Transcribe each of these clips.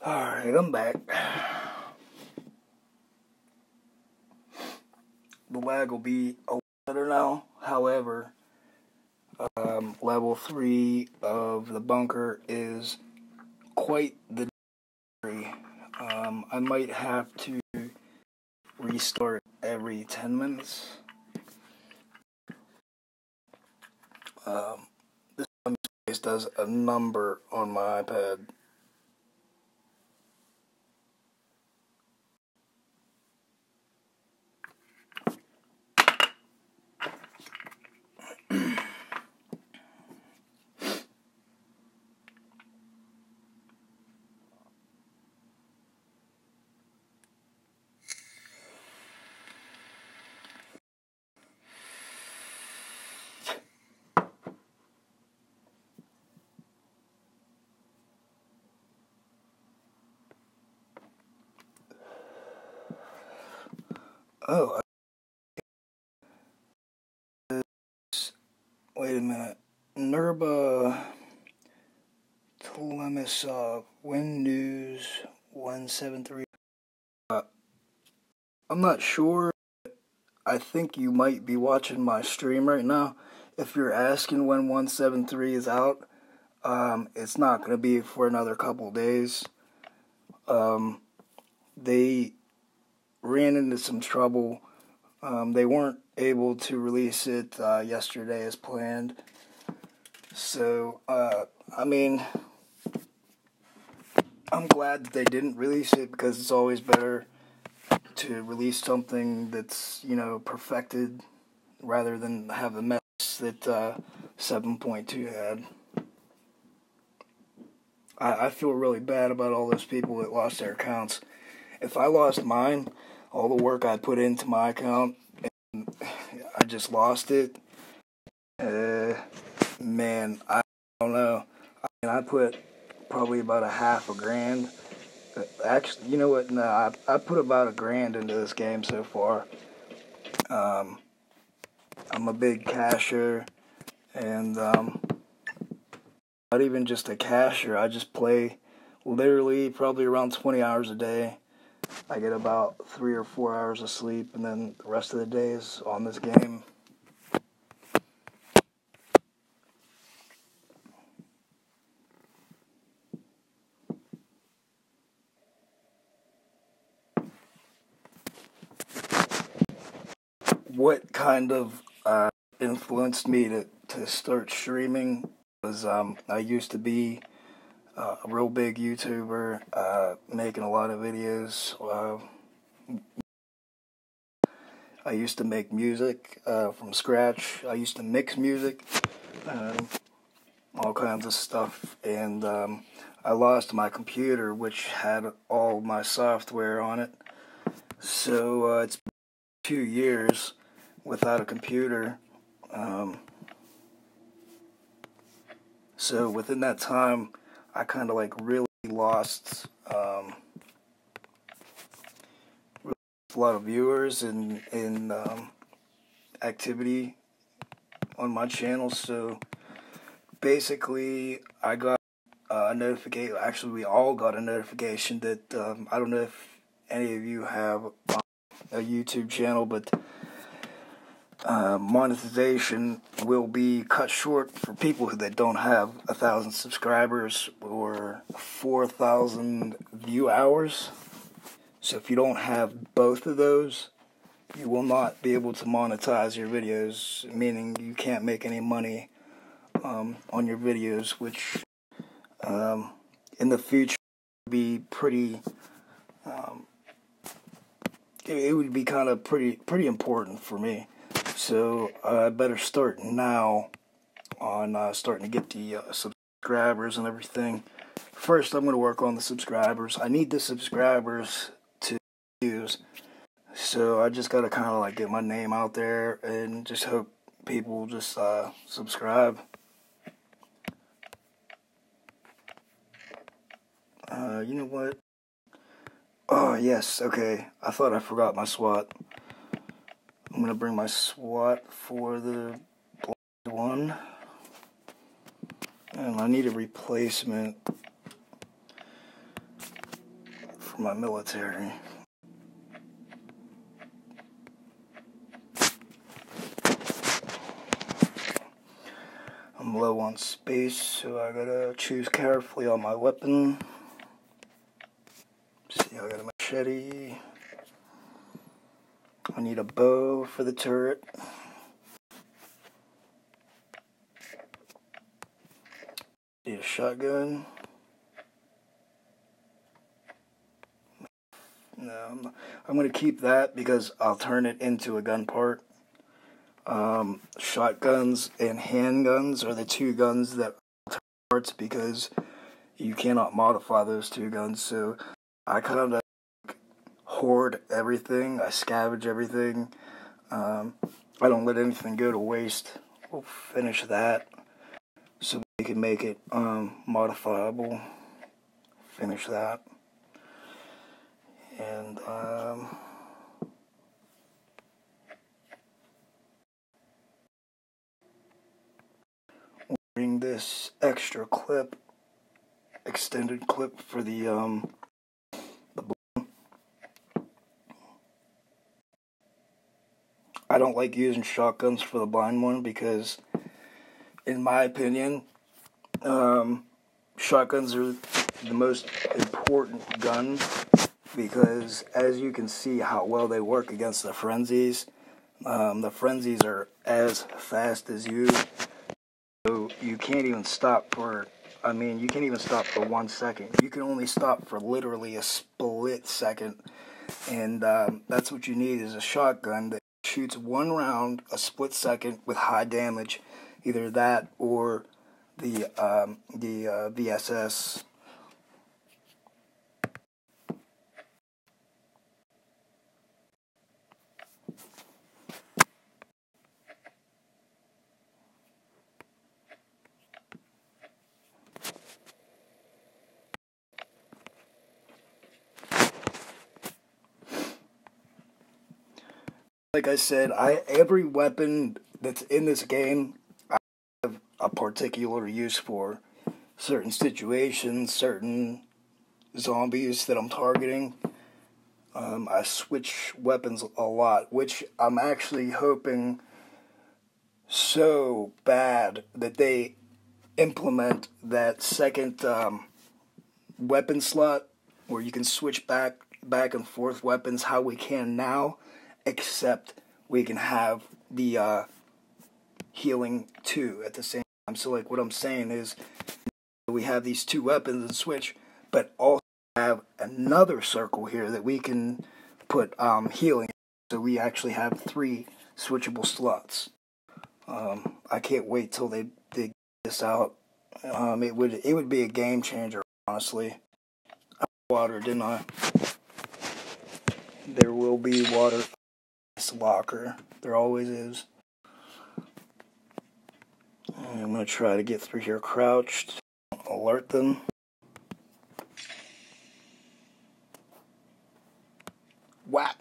Alright, I'm back. The lag will be a lot better now. However, level 3 of the bunker is quite the degree. I might have to restart every 10 minutes. This space does a number on my iPad. Oh, wait a minute. Nerba Telemis Win News 173. I'm not sure. I think you might be watching my stream right now. If you're asking when 173 is out, it's not going to be for another couple days. They ran into some trouble. They weren't able to release it yesterday as planned. So, I mean, I'm glad that they didn't release it, because it's always better to release something that's, perfected rather than have the mess that 7.2 had. I feel really bad about all those people that lost their accounts. If I lost mine, all the work I put into my account, and I just lost it, man, I don't know. I put probably about $500,000. Actually, you know what? No, I put about $1,000 into this game so far. I'm a big casher, and not even just a casher. I just play literally probably around 20 hours a day. I get about 3 or 4 hours of sleep, and then the rest of the day is on this game. What kind of influenced me to start streaming was I used to be a real big YouTuber, making a lot of videos. I used to make music from scratch. I used to mix music, all kinds of stuff, and I lost my computer, which had all my software on it. So it's been 2 years without a computer. So within that time, I kind of really lost a lot of viewers and activity on my channel. So basically, I got a notification. Actually, we all got a notification that I don't know if any of you have a YouTube channel, but monetization will be cut short for people that don't have 1,000 subscribers or 4,000 view hours. So if you don't have both of those, you will not be able to monetize your videos, meaning you can't make any money on your videos, which in the future would be pretty. It would be kind of pretty important for me. So I better start now on starting to get the subscribers and everything. First, I'm going to work on the subscribers. I need the subscribers to use. So I just got to kind of get my name out there and just hope people just subscribe. You know what? Oh, yes, okay. I thought I forgot my SWAT. I'm going to bring my SWAT for the one. And I need a replacement. for my military. I'm low on space, so I gotta choose carefully on my weapon. See, I got a machete. I need a bow for the turret. Need a shotgun. No, I'm going to keep that because I'll turn it into a gun part. Shotguns and handguns are the two guns that are parts because you cannot modify those two guns. So I kind of hoard everything. I scavenge everything. I don't let anything go to waste. We'll finish that so we can make it modifiable. Finish that. And we'll bring this extra clip, extended clip for the I don't like using shotguns for the blind one because, in my opinion, shotguns are the most important gun because, as you can see how well they work against the frenzies. The frenzies are as fast as you, so you can't even stop for, you can't even stop for 1 second. You can only stop for literally a split second, and that's what you need is a shotgun that shoots one round a split second with high damage, either that or the VSS. Like I said, every weapon that's in this game, I have a particular use for. Certain situations, certain zombies that I'm targeting. I switch weapons a lot, which I'm actually hoping so bad that they implement that second weapon slot where you can switch back and forth weapons how we can now, except we can have the healing too at the same time. So like what I'm saying is we have these two weapons and switch, but also have another circle here that we can put healing. So we actually have 3 switchable slots. I can't wait till they get this out. It would be a game changer, honestly. I water, didn't I? There will be water in this locker. There always is. I'm gonna try to get through here crouched. Alert them. Whap!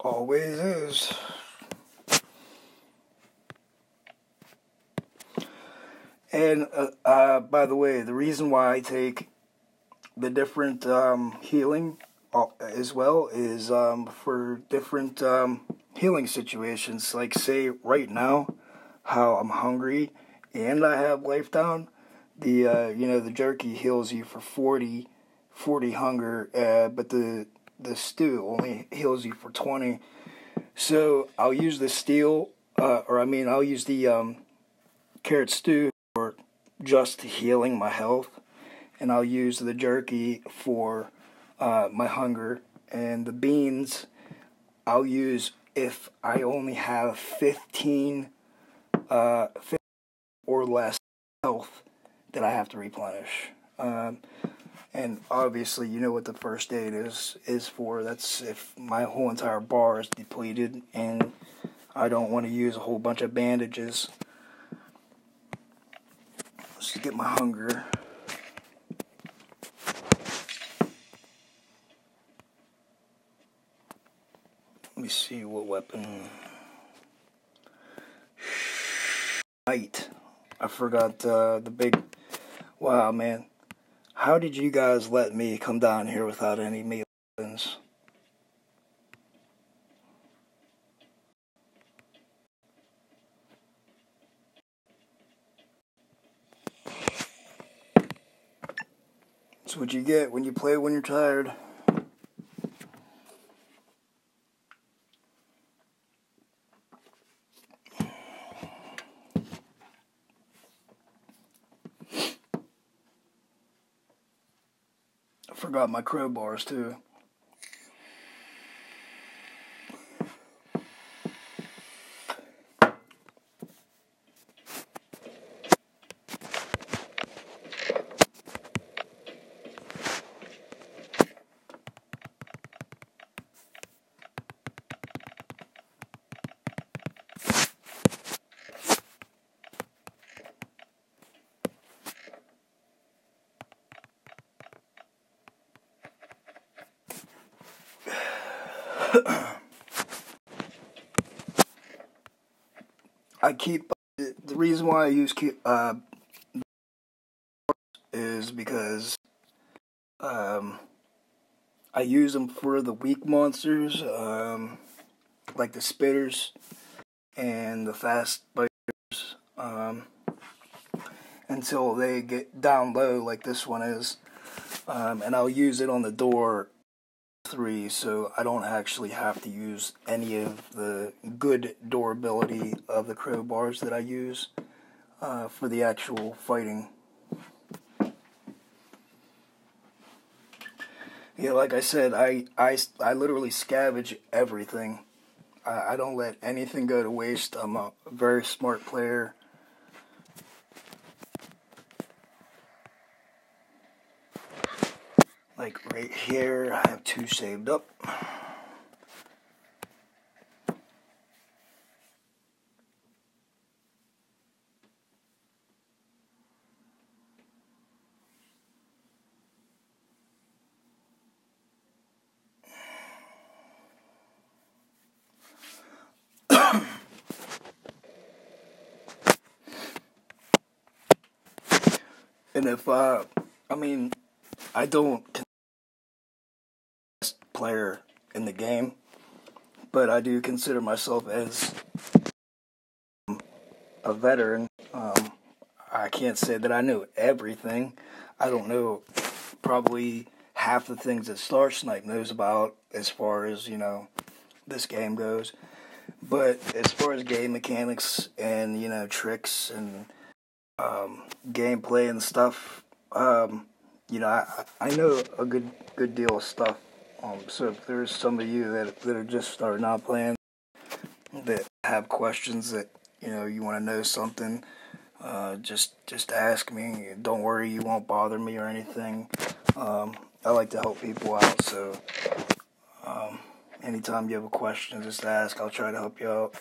Always is. And by the way, the reason why I take the different healing as well is for different healing situations. Like say right now, how I'm hungry and I have life down. The jerky heals you for 40 hunger, but the stew only heals you for 20. So I'll use the steel, I'll use the carrot stew for just healing my health, and I'll use the jerky for my hunger, and the beans I'll use if I only have 15 or less health that I have to replenish. And obviously, you know what the first aid is for. That's if my whole entire bar is depleted and I don't want to use a whole bunch of bandages. Let's get my hunger. Let me see what weapon. Light. I forgot the big. Wow, man. How did you guys let me come down here without any melee weapons? That's what you get when you play when you're tired. I forgot my crowbars too. I keep the reason why I use is because I use them for the weak monsters, like the spitters and the fast biters, until they get down low like this one is, and I'll use it on the door 3, so I don't actually have to use any of the good durability of the crowbars that I use for the actual fighting. Yeah, like I said, I literally scavenge everything. I don't let anything go to waste. I'm a very smart player. Like right here, I have 2 saved up. And if, I mean, I don't consider the best player in the game, but I do consider myself as a veteran. I can't say that I know everything. I don't know probably half the things that Star Snipe knows about as far as, you know, this game goes. But as far as game mechanics and, you know, tricks and gameplay and stuff, you know, I know a good deal of stuff. So if there's some of you that are just starting out playing, that have questions that, you know, you want to know something, just ask me. Don't worry, you won't bother me or anything. I like to help people out, so anytime you have a question, just ask. I'll try to help you out.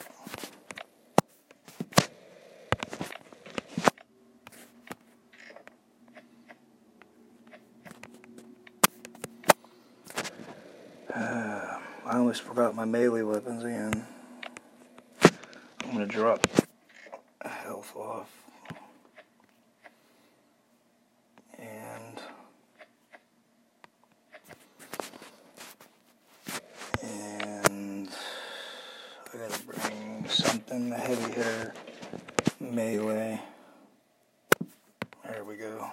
I almost forgot my melee weapons again. I'm gonna drop health off. And I gotta bring something, a heavy hitter, melee. There we go.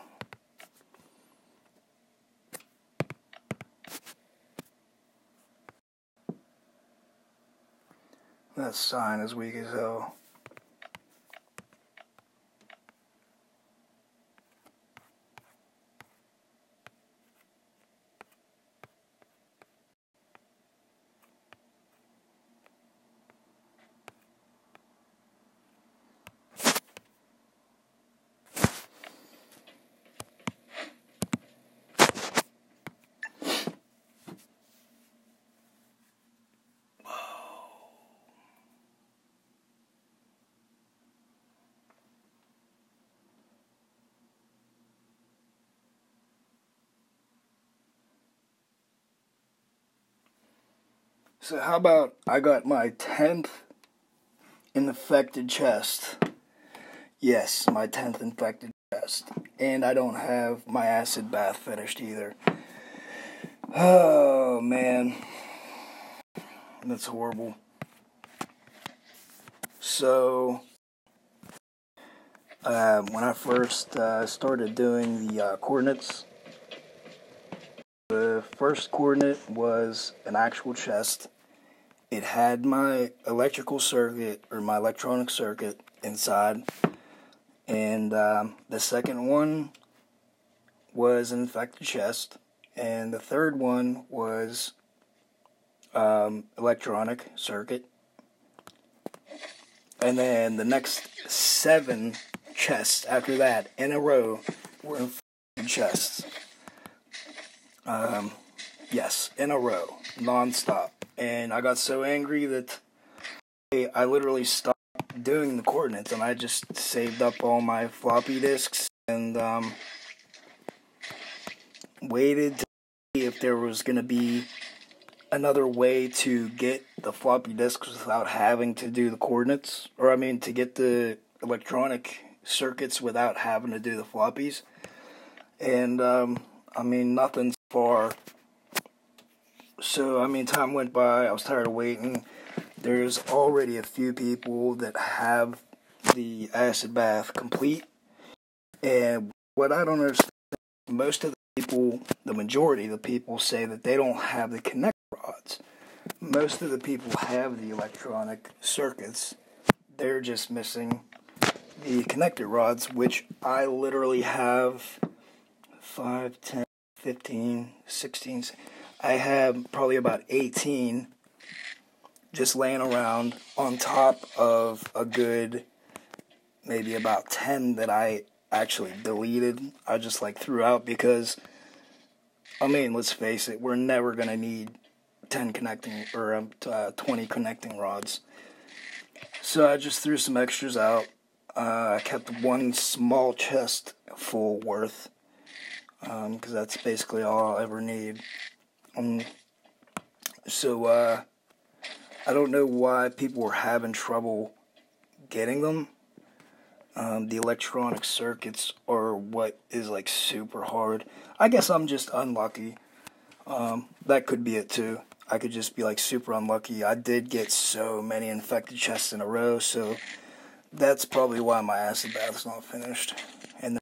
That sign is weak as hell. So how about I got my 10th infected chest. Yes, my 10th infected chest. And I don't have my acid bath finished either. Oh, man. That's horrible. So, when I first started doing the coordinates, the first coordinate was an actual chest. It had my electrical circuit, or my electronic circuit, inside. And the second one was an infected chest. And the third one was electronic circuit. And then the next 7 chests after that, in a row, were infected chests. Yes, in a row, non-stop. And I got so angry that I literally stopped doing the coordinates, and I just saved up all my floppy disks and waited to see if there was going to be another way to get the floppy disks without having to do the coordinates, or I mean to get the electronic circuits without having to do the floppies. And I mean, nothing's far. So I mean, time went by. I was tired of waiting. There's already a few people that have the acid bath complete, and what I don't understand, most of the people, the majority of the people, say that they don't have the connector rods. Most of the people have the electronic circuits. They're just missing the connector rods, which I literally have 5, 10, 15, 16. I have probably about 18 just laying around, on top of a good maybe about 10 that I actually deleted. I just threw out because, I mean, let's face it, we're never going to need 10 connecting, or 20 connecting rods. So I just threw some extras out. I kept one small chest full worth, because that's basically all I'll ever need. So I don't know why people were having trouble getting them. The electronic circuits are what is super hard. I guess I'm just unlucky. That could be it too. I could just be super unlucky. I did get so many infected chests in a row, so that's probably why my acid bath's not finished. And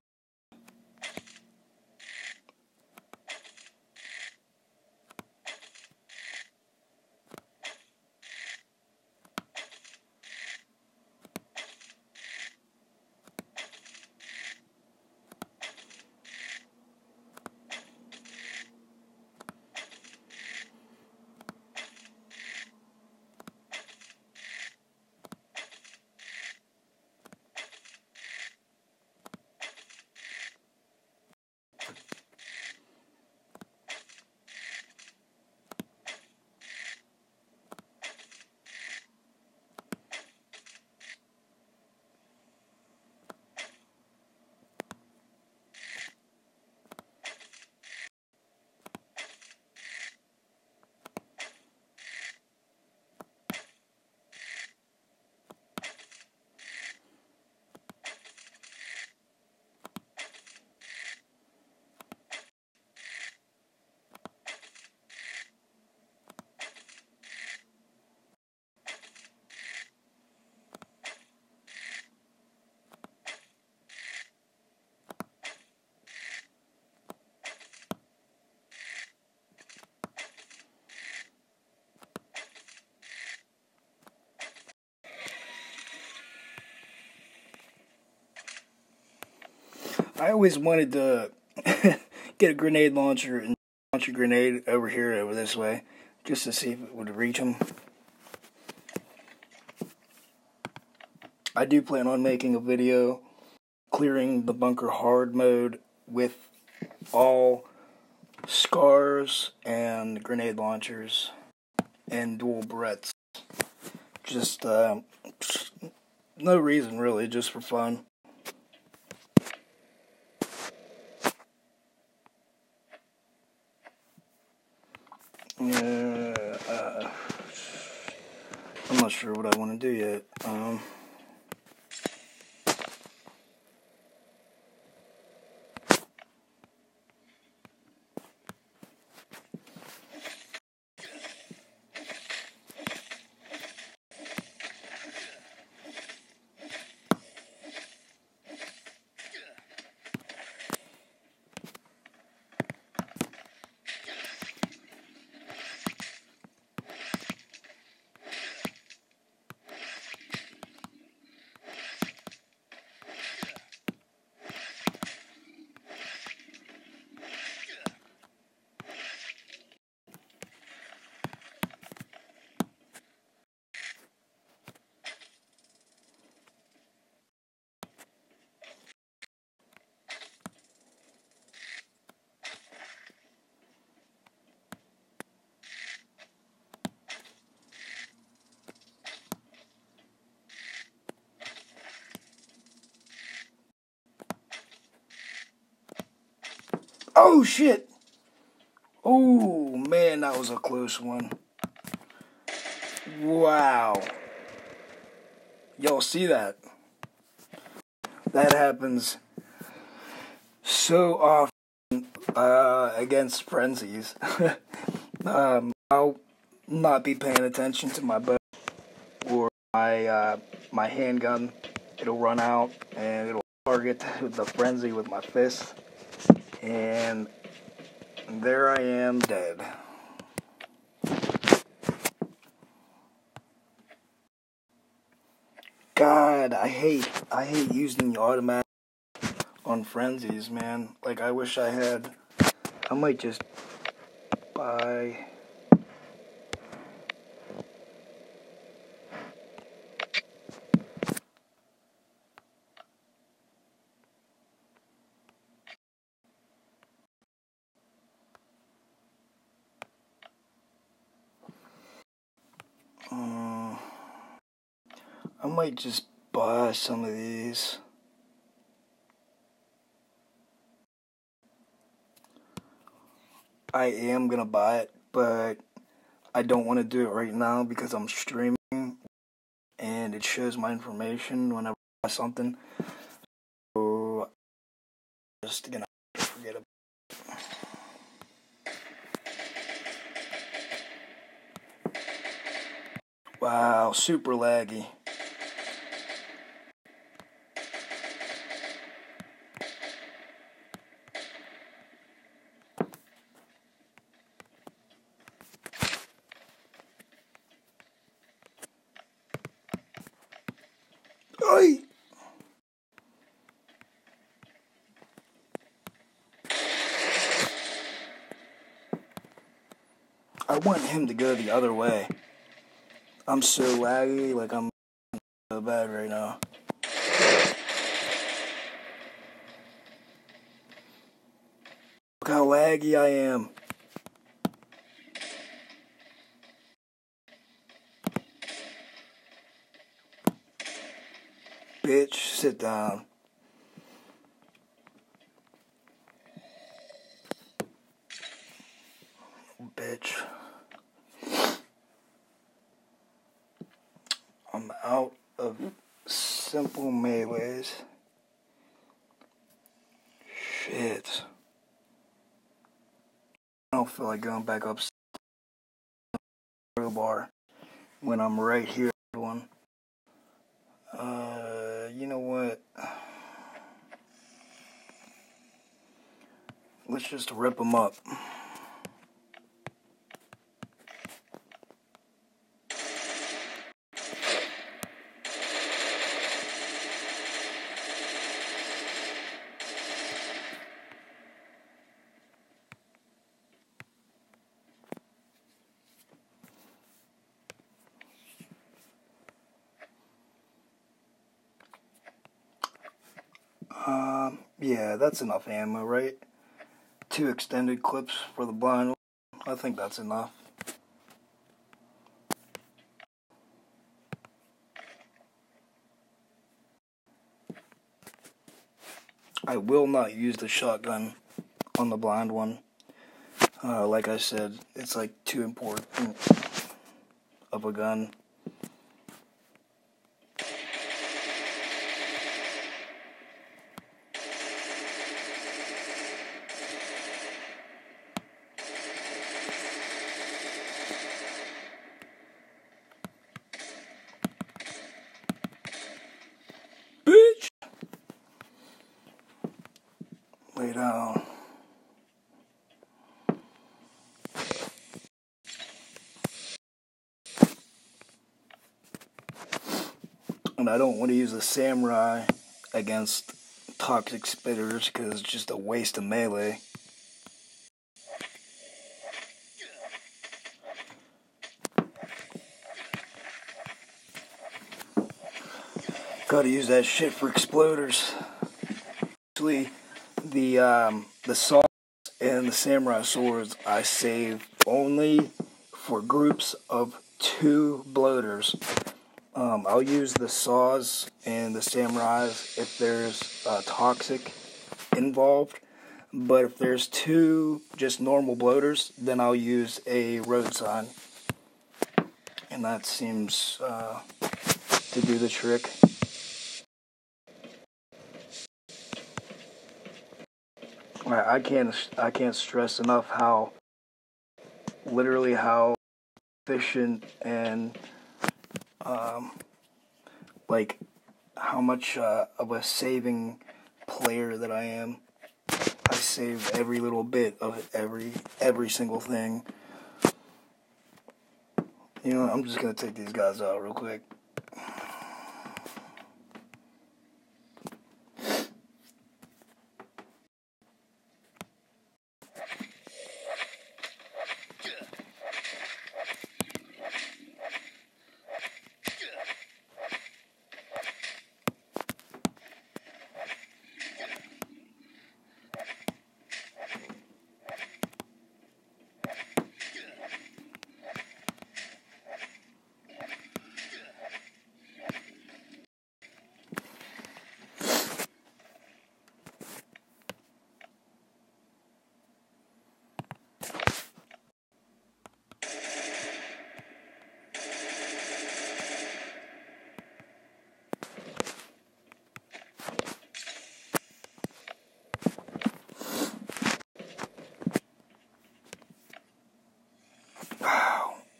I always wanted to get a grenade launcher and launch a grenade over this way, just to see if it would reach them. I do plan on making a video clearing the bunker hard mode with all scars and grenade launchers and dual Beretts. Just no reason really, just for fun. I'm not sure what I want to do yet. Oh, shit! Oh, man, that was a close one. Wow. Y'all see that? That happens so often against frenzies. I'll not be paying attention to my bow or my handgun. It'll run out and it'll target the frenzy with my fist. And there I am, dead. God, I hate using the automatic on frenzies, man. Like, I wish I had. I might just buy. I might just buy some of these. I am gonna buy it, but I don't want to do it right now because I'm streaming and it shows my information whenever I buy something. So I'm just gonna forget about it. Wow, super laggy. Oi! I want him to go the other way. I'm so laggy, like I'm so bad right now. Look how laggy I am. Bitch, sit down. Bitch. I'm out of simple melees. Shit. I don't feel like going back up bar when I'm right here. One. You know what? Let's just rip them up. Yeah, that's enough ammo, right? 2 extended clips for the blind one. I think that's enough. I will not use the shotgun on the blind one. Like I said, it's like too important of a gun. Bitch! Lay down. And I don't want to use a samurai against toxic spitters because it's just a waste of melee. Gotta use that shit for exploders. Actually, the saws and the samurai swords I save only for groups of 2 bloaters. I'll use the saws and the samurais if there's toxic involved, but if there's 2 just normal bloaters, then I'll use a road sign, and that seems to do the trick. I can't stress enough how efficient and like how much of a saving player that I am. I save every little bit of every single thing. You know, I'm just gonna take these guys out real quick.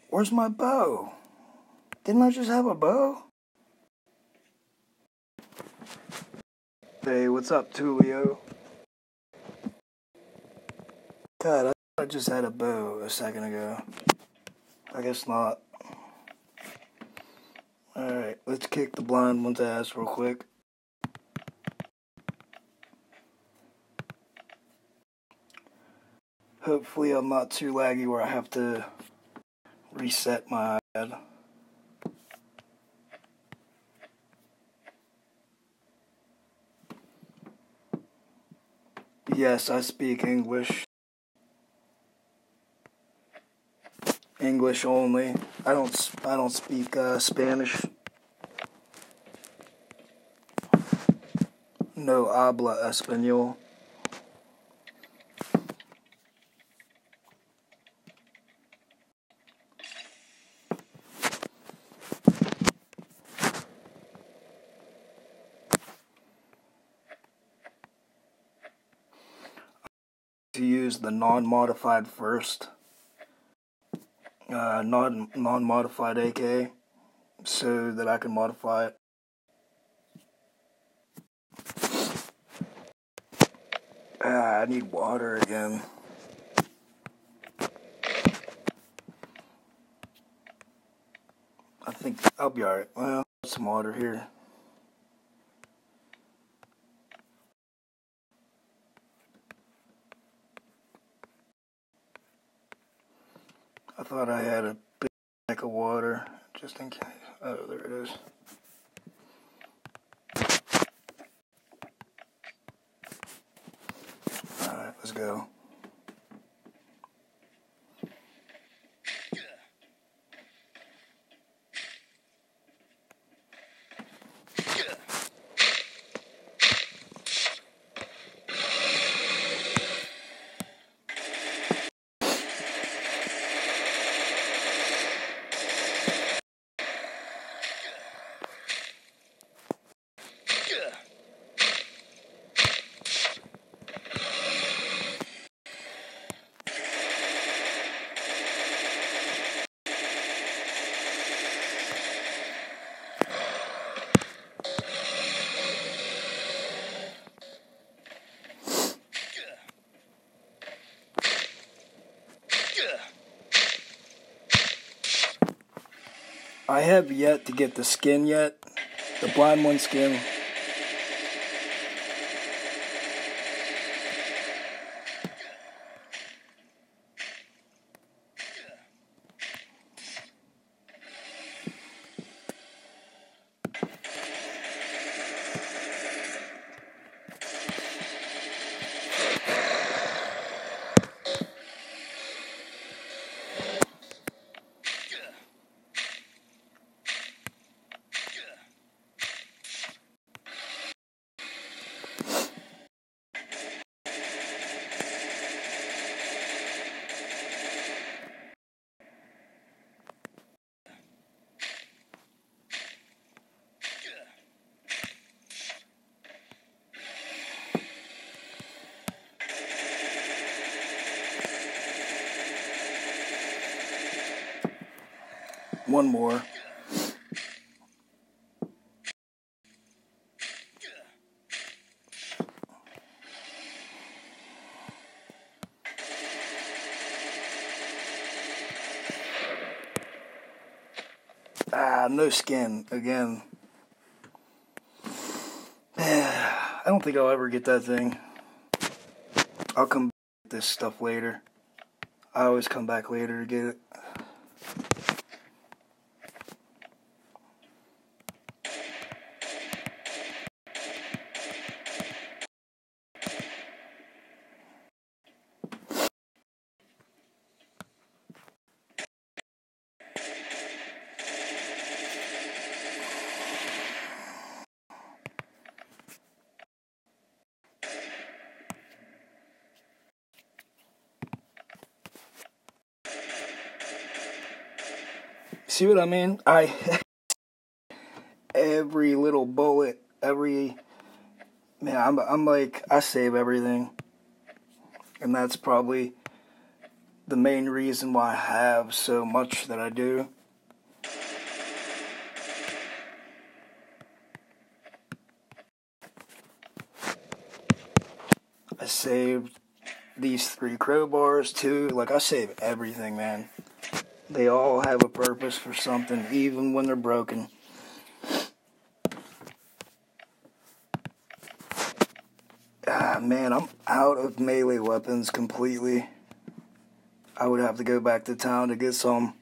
Where's my bow? Didn't I just have a bow? Hey, what's up, Tulio? God, I just had a bow a second ago. I guess not. Alright, let's kick the blind one's ass real quick. Hopefully I'm not too laggy where I have to reset my iPad. Yes, I speak English. English only. I don't speak Spanish. No habla español. To use the non-modified first. Non-modified AK, so that I can modify it. I need water again. I think I'll be alright. Well, some water here. I thought I had a big pack of water, just in case. Oh, there it is. Alright, let's go. I have yet to get the skin yet, the blind one skin. One more. No skin again. I don't think I'll ever get that thing. I'll come back to this stuff later. I always come back later to get it. See what I mean? Every little bullet, man, I'm like, I save everything. And that's probably the main reason why I have so much that I do. I saved these 3 crowbars too. Like, I save everything, man. They all have a purpose for something, even when they're broken. Man, I'm out of melee weapons completely. I would have to go back to town to get some.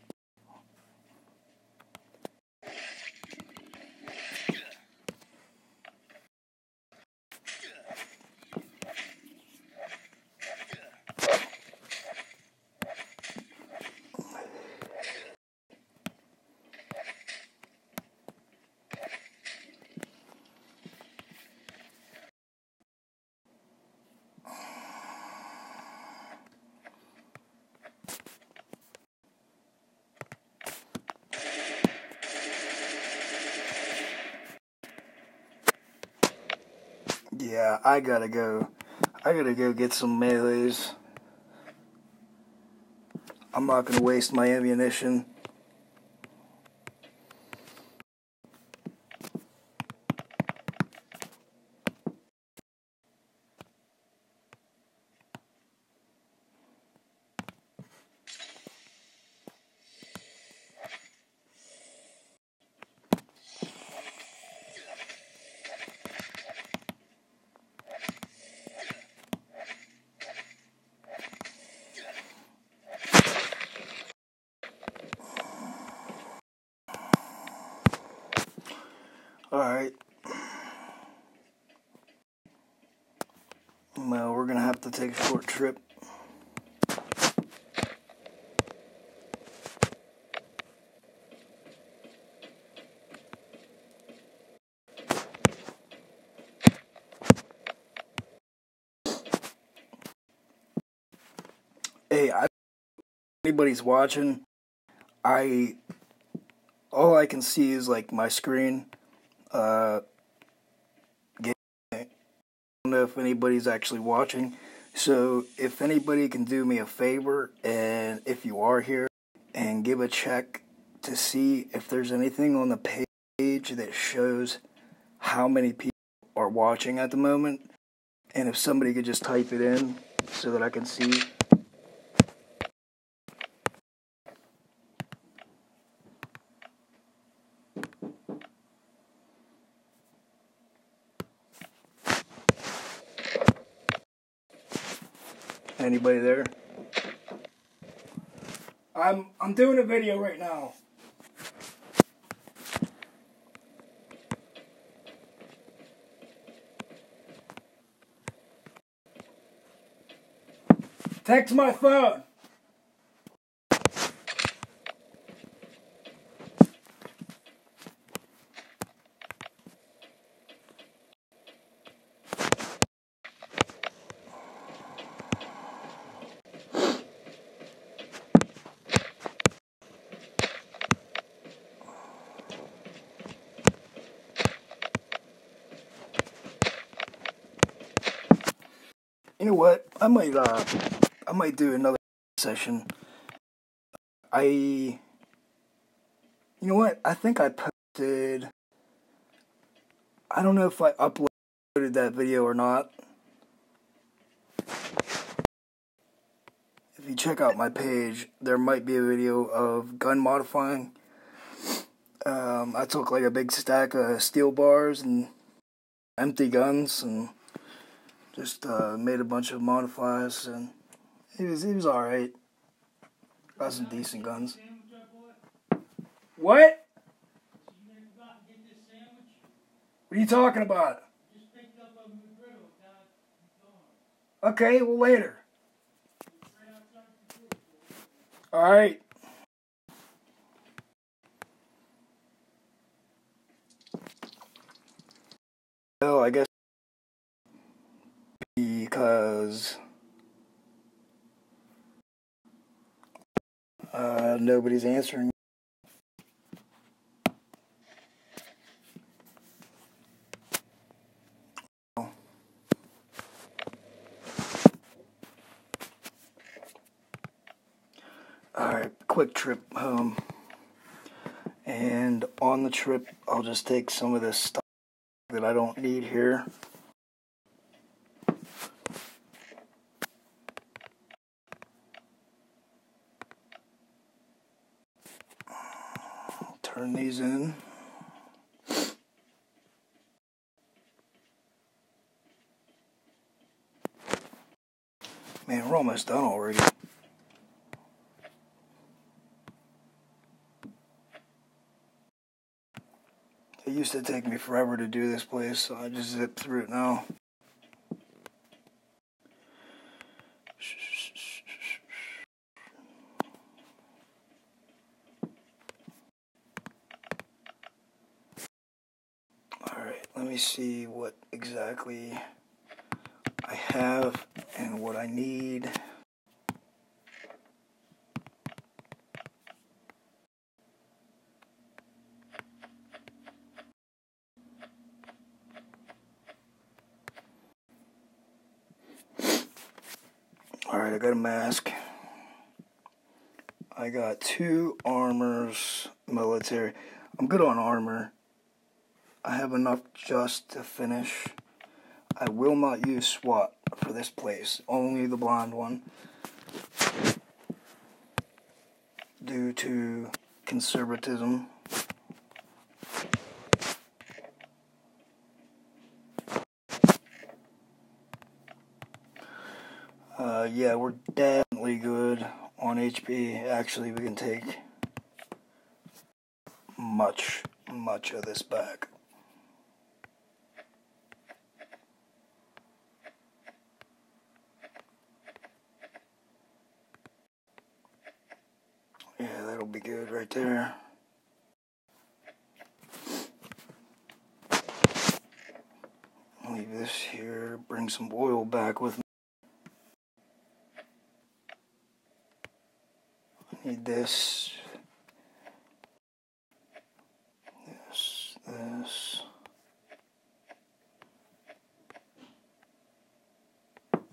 Yeah, I gotta go get some melees. I'm not gonna waste my ammunition. Alright. Well, we're gonna have to take a short trip. Hey, anybody's watching, all I can see is like my screen. I don't know if anybody's actually watching. So if anybody can do me a favor, and if you are here, and give a check to see if there's anything on the page that shows how many people are watching at the moment, and if somebody could just type it in so that I can see. Anybody there? I'm doing a video right now. Text my phone. You know what? I might do another session. You know what? I think I posted. I don't know if I uploaded that video or not. If you check out my page, there might be a video of gun modifying. I took like a big stack of steel bars and empty guns and just made a bunch of modifiers, and it was alright. Got some decent guns. What? What are you talking about? Okay, well later. Alright. Well, I guess because nobody's answering. Alright, quick trip home. And on the trip, I'll just take some of this stuff that I don't need here. Turn these in. Man, we're almost done already. It used to take me forever to do this place, so I just zip through it now. Alright, let me see what exactly I have and what I need. Alright, I got a mask. I got 2 armors, military. I'm good on armor. I have enough just to finish. I will not use SWAT for this place, only the blonde one, due to conservatism. Yeah, we're definitely good on HP. Actually, we can take much of this back. Yeah, that'll be good right there. Leave this here, bring some oil back with me. I need this. This.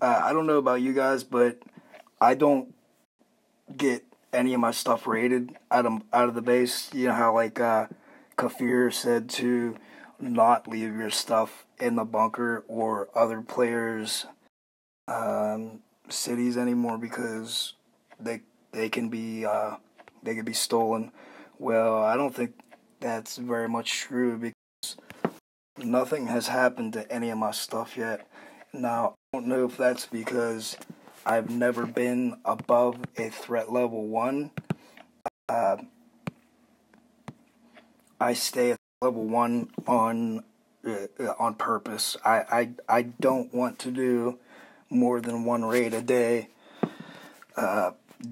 I don't know about you guys, but I don't get any of my stuff rated out of the base. You know how like Kafir said to not leave your stuff in the bunker or other players' cities anymore because they can be stolen. Well, I don't think that's very much true because nothing has happened to any of my stuff yet. Now, I don't know if that's because I've never been above a threat level 1. I stay at level 1 on purpose. I don't want to do more than 1 raid a day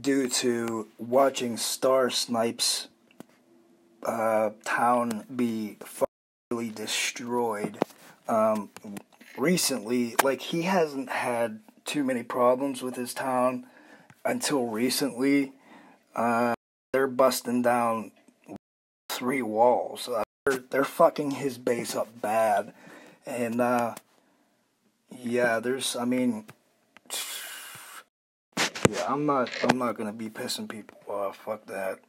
due to watching Star Snipe's town be really destroyed. Recently, like, he hasn't had too many problems with his town until recently. They're busting down 3 walls. They're fucking his base up bad, and yeah, I mean, yeah, I'm not gonna be pissing people off. Fuck that.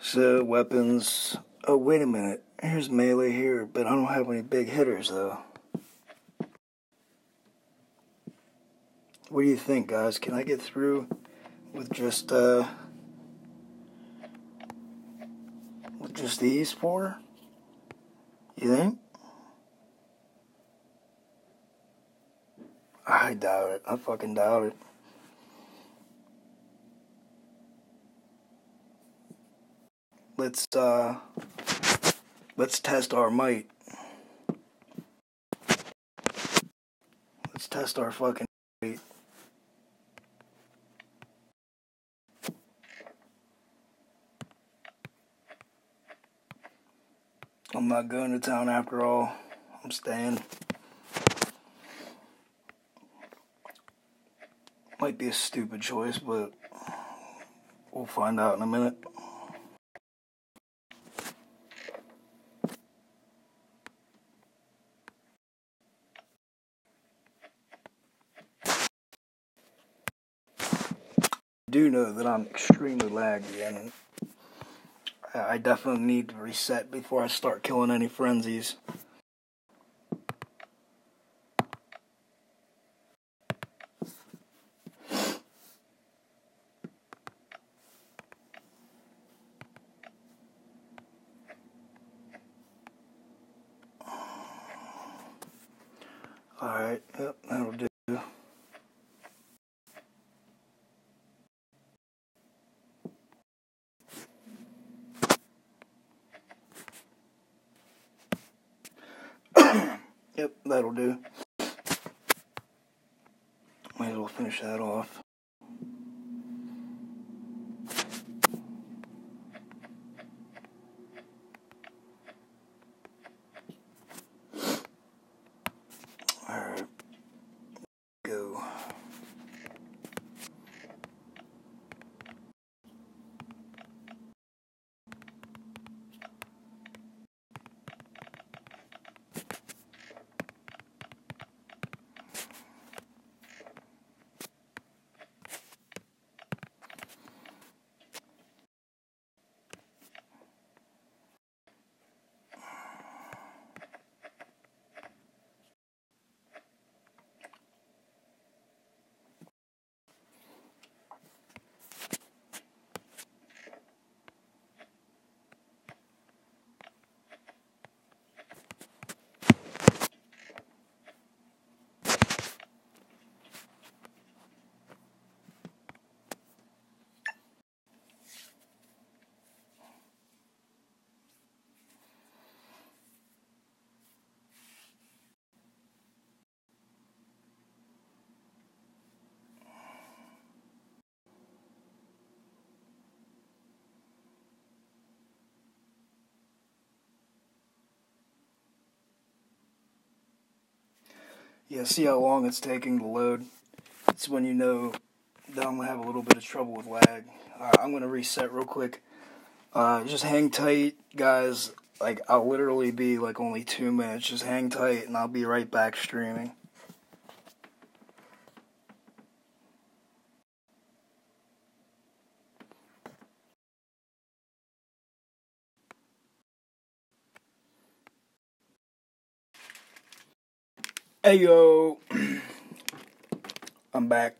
So, weapons. Oh, wait a minute. Here's melee here, but I don't have any big hitters, though. What do you think, guys? Can I get through with just these 4? You think? I doubt it. I fucking doubt it. Let's test our might. Let's test our fucking might. I'm not going to town after all. I'm staying. Might be a stupid choice, but we'll find out in a minute. I do know that I'm extremely laggy, and I definitely need to reset before I start killing any frenzies. Alright, yep, that'll do. Yep, that'll do. Might as well finish that off. Alright, go. Yeah, see how long it's taking to load? It's when you know that I'm going to have a little bit of trouble with lag. I'm going to reset real quick. Just hang tight, guys. Like, I'll literally be like only 2 minutes. Just hang tight and I'll be right back streaming. Hey yo, I'm back.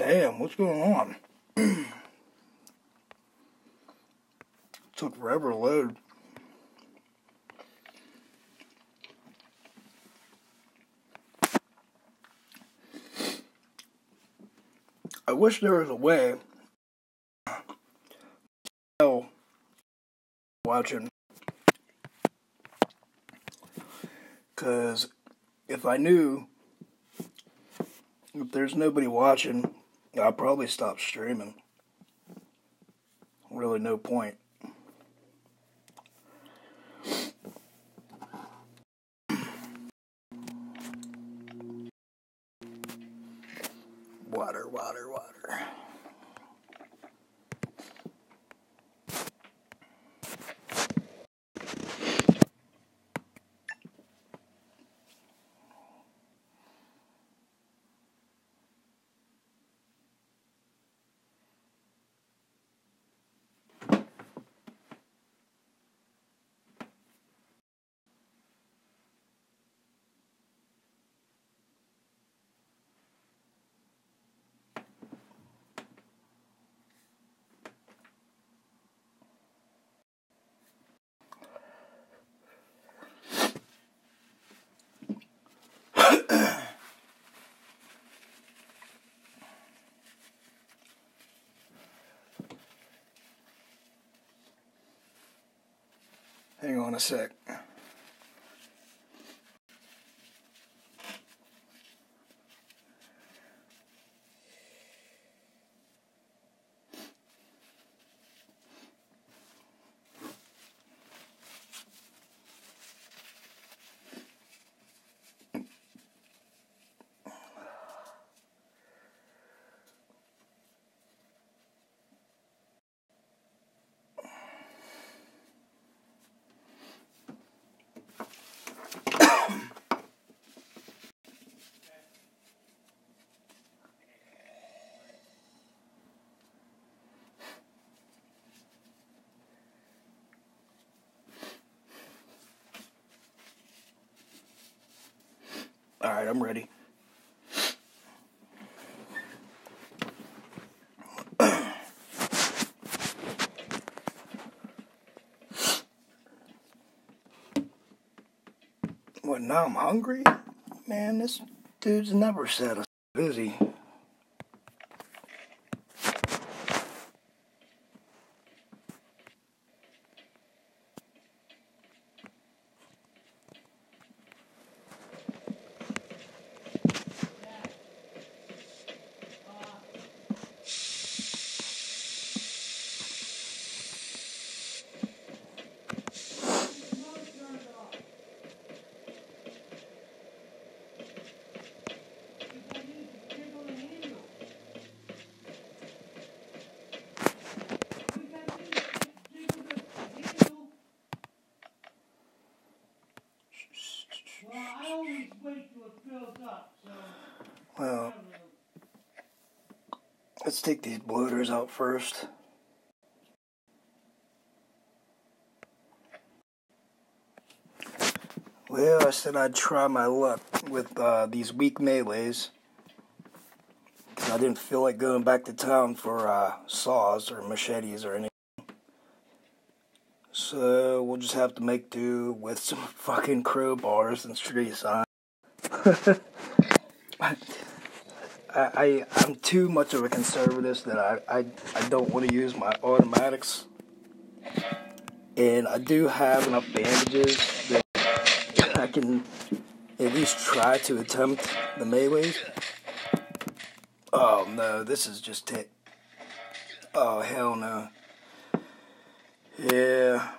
Damn, what's going on? Took forever to load. I wish there was a way to tell watching, because if I knew if there's nobody watching, I'd probably stop streaming. Really no point. Water, water, water. Hang on a sec. Alright, I'm ready. What, now I'm hungry? Man, this dude's never said us busy. Well, let's take these bloaters out first. Well, I said I'd try my luck with these weak melees, because I didn't feel like going back to town for saws or machetes or anything. So we'll just have to make do with some fucking crowbars and street signs. I'm too much of a conservative that I don't want to use my automatics. And I do have enough bandages that I can at least try to attempt the melees. Oh no, this is just it. Oh hell no. Yeah.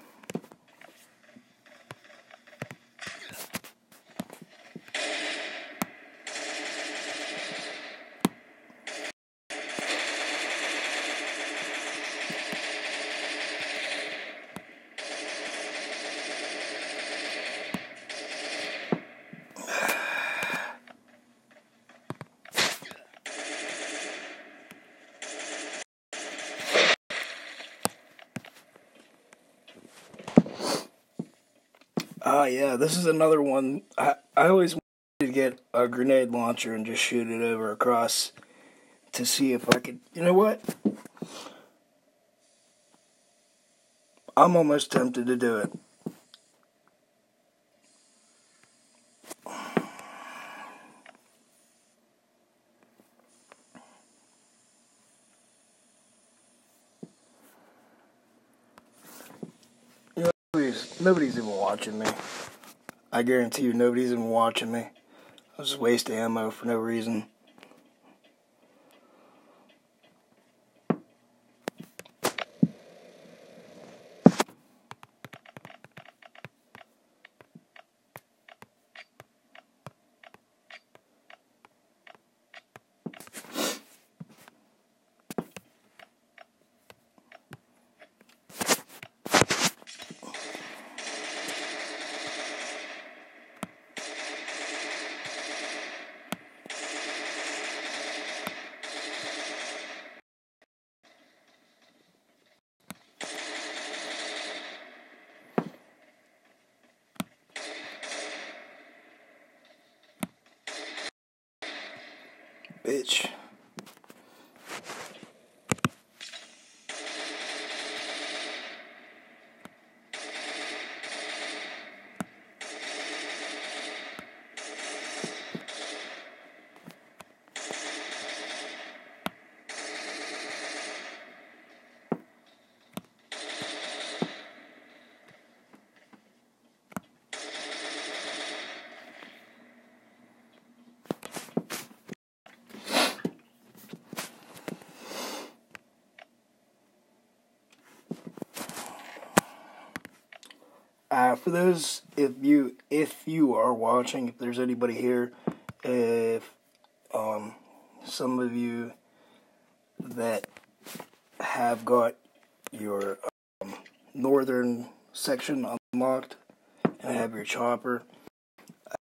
Yeah, this is another one. I always wanted to get a grenade launcher and just shoot it over across to see if I could, you know what? I'm almost tempted to do it. You know, nobody's even watching me. I guarantee you nobody's even watching me. I was just wasting ammo for no reason. Bitch. For those, if you are watching, if there's anybody here, if some of you that have got your northern section unlocked and have your chopper,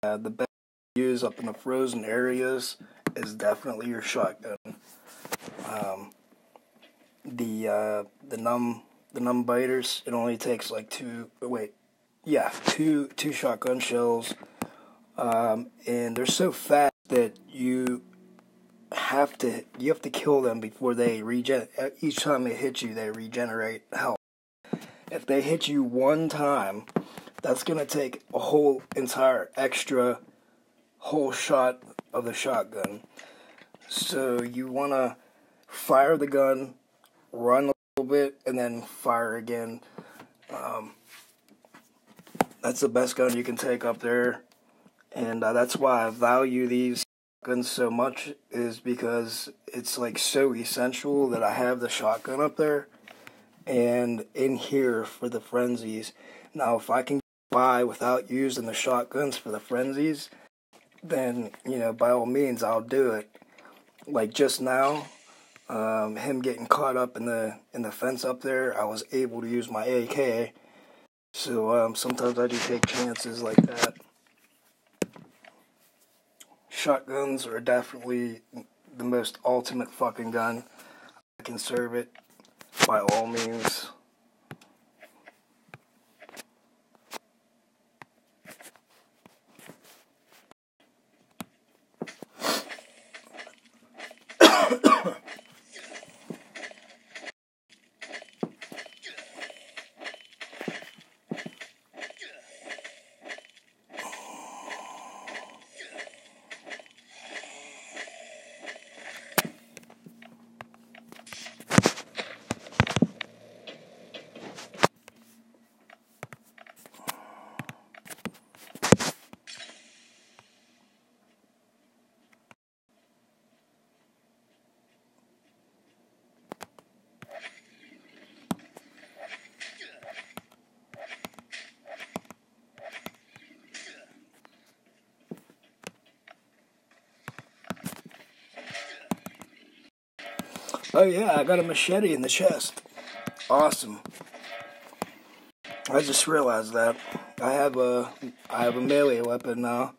the best to use up in the frozen areas is definitely your shotgun. The numb biters, it only takes like two shotgun shells, and they're so fast that you have to kill them before they each time they hit you, they regenerate health. If they hit you one time, that's gonna take a whole shot of the shotgun. So you wanna fire the gun, run a little bit, and then fire again. That's the best gun you can take up there, and that's why I value these guns so much, is because it's like so essential that I have the shotgun up there and in here for the frenzies. Now, if I can get by without using the shotguns for the frenzies, then, by all means, I'll do it. Like just now, him getting caught up in the fence up there, I was able to use my AK. So sometimes I do take chances like that. Shotguns are definitely the most ultimate fucking gun. I can serve it by all means. Oh yeah, I got a machete in the chest. Awesome. I just realized that. I have a melee weapon now.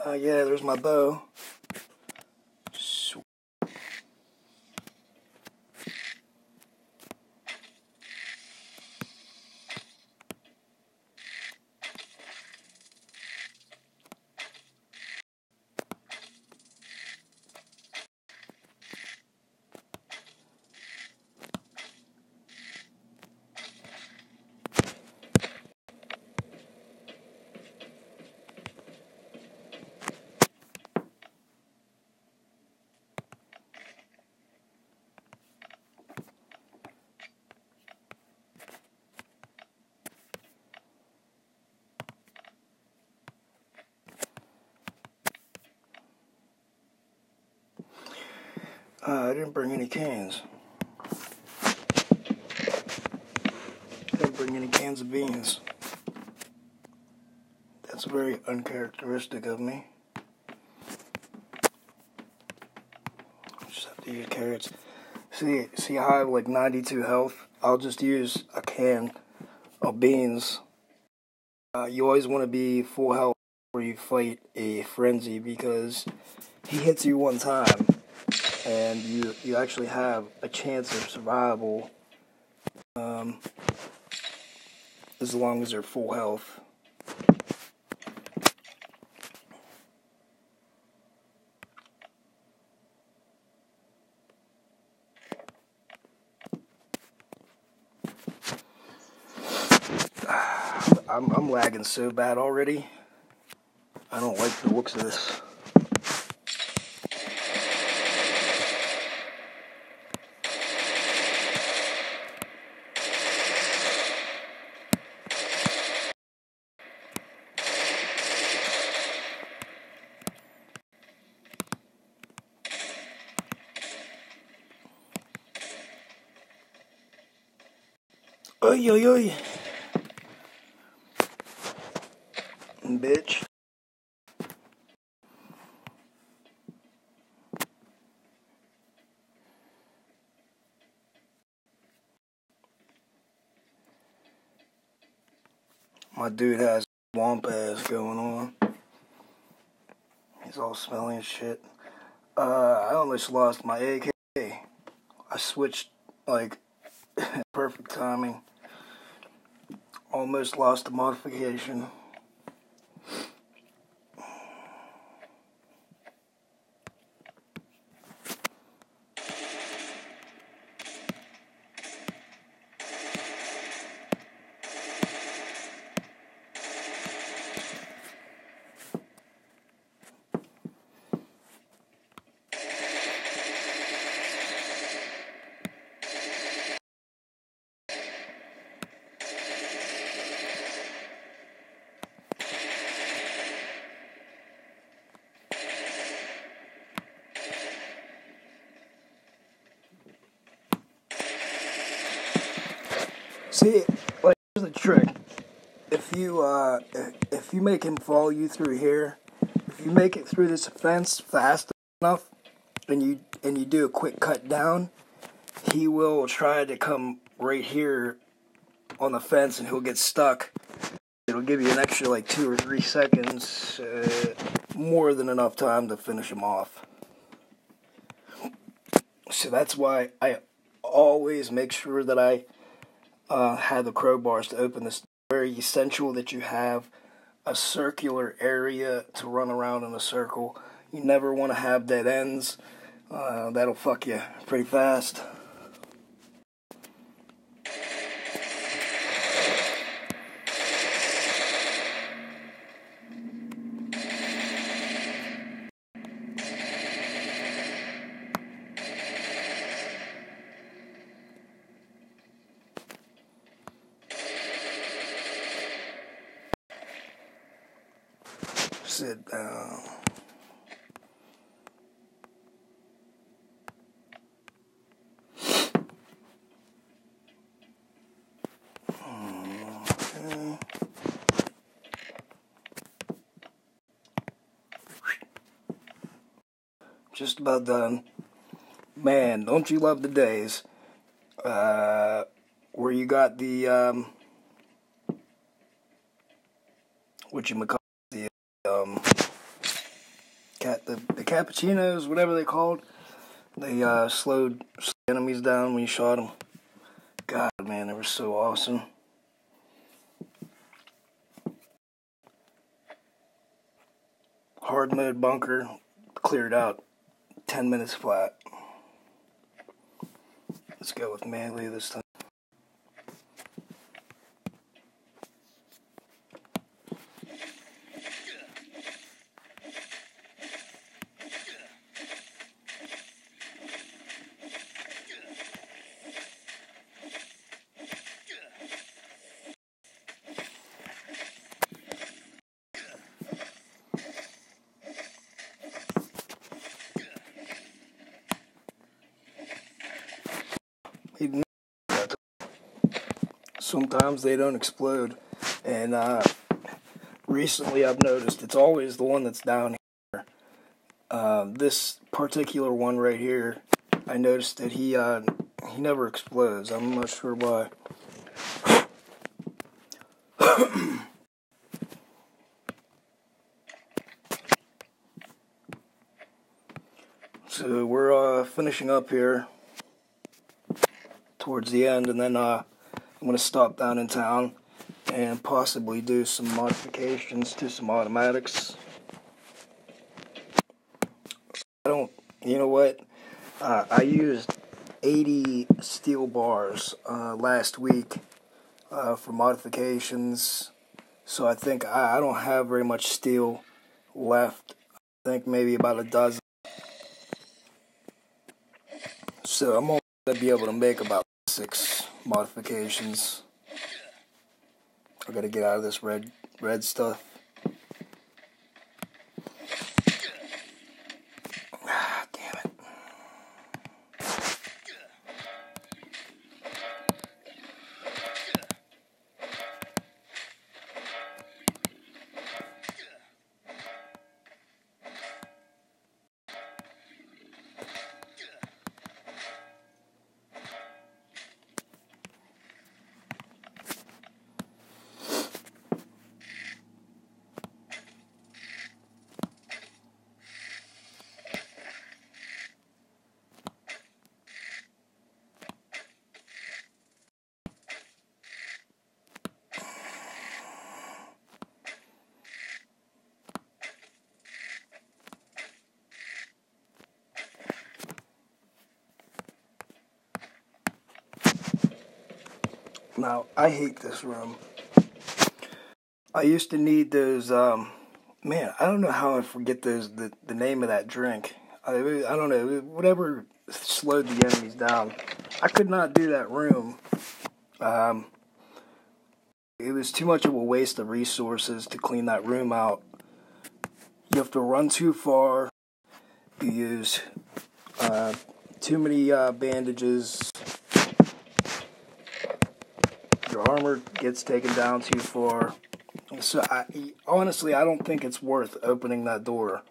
Yeah, there's my bow. I didn't bring any cans. I didn't bring any cans of beans. That's very uncharacteristic of me. Just have to use carrots. See how I have like 92 health? I'll just use a can of beans. You always want to be full health before you fight a frenzy, because he hits you one time and you actually have a chance of survival as long as they're full health. I'm lagging so bad already. I don't like the looks of this. Oy, oy, oy. Bitch. My dude has swamp ass going on. He's all smelly and shit. I almost lost my AK. I switched, like, perfect timing. Almost lost the modification. See, like, here's the trick. If you make him follow you through here, if you make it through this fence fast enough, and you do a quick cut down, he will try to come right here on the fence, and he'll get stuck. It'll give you an extra like 2 or 3 seconds, more than enough time to finish him off. So that's why I always make sure that I have the crowbars to open this. It's very essential that you have a circular area to run around in a circle. You never want to have dead ends. That'll fuck you pretty fast. Sit down. Okay. Just about done. Man, don't you love the days where you got the whatchamacallit, the cappuccinos, whatever they called. They slowed enemies down when you shot them. God, man, they were so awesome. Hard mode bunker cleared out 10 minutes flat. Let's go with melee this time. sometimes they don't explode. And recently I've noticed it's always the one that's down here. This particular one right here, I noticed that he never explodes. I'm not sure why. So we're finishing up here towards the end, and then I'm going to stop down in town and possibly do some modifications to some automatics. You know what? I used 80 steel bars last week for modifications, so I think I don't have very much steel left. I think maybe about a dozen. So I'm only going to be able to make about 6 modifications. I got to get out of this red stuff. Damn it. Now, I hate this room. I used to need those, man, I don't know how I forget those, the name of that drink. I don't know, whatever slowed the enemies down. I could not do that room. It was too much of a waste of resources to clean that room out. You have to run too far. You use too many bandages. Your armor gets taken down too far. So, honestly, I don't think it's worth opening that door.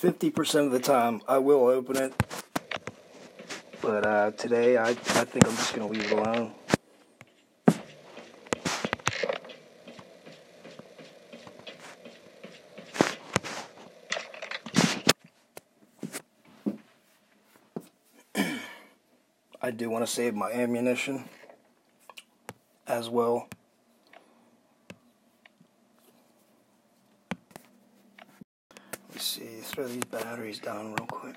50% of the time, I will open it. But today, I think I'm just going to leave it alone. I do want to save my ammunition as well. Let's see, throw these batteries down real quick.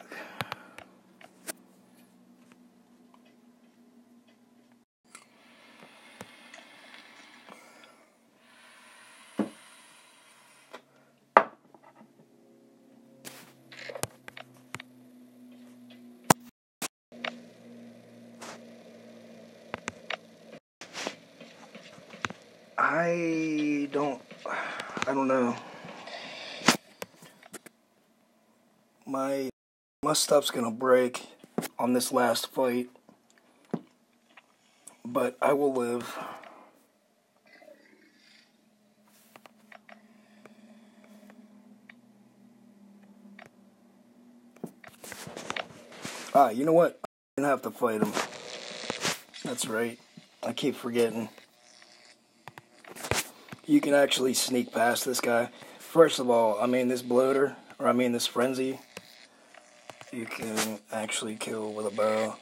I don't know. My stuff's gonna break on this last fight, but I will live. You know what? I didn't have to fight him. That's right. I keep forgetting. You can actually sneak past this guy. First of all, this bloater, or this frenzy, you can actually kill with a bow.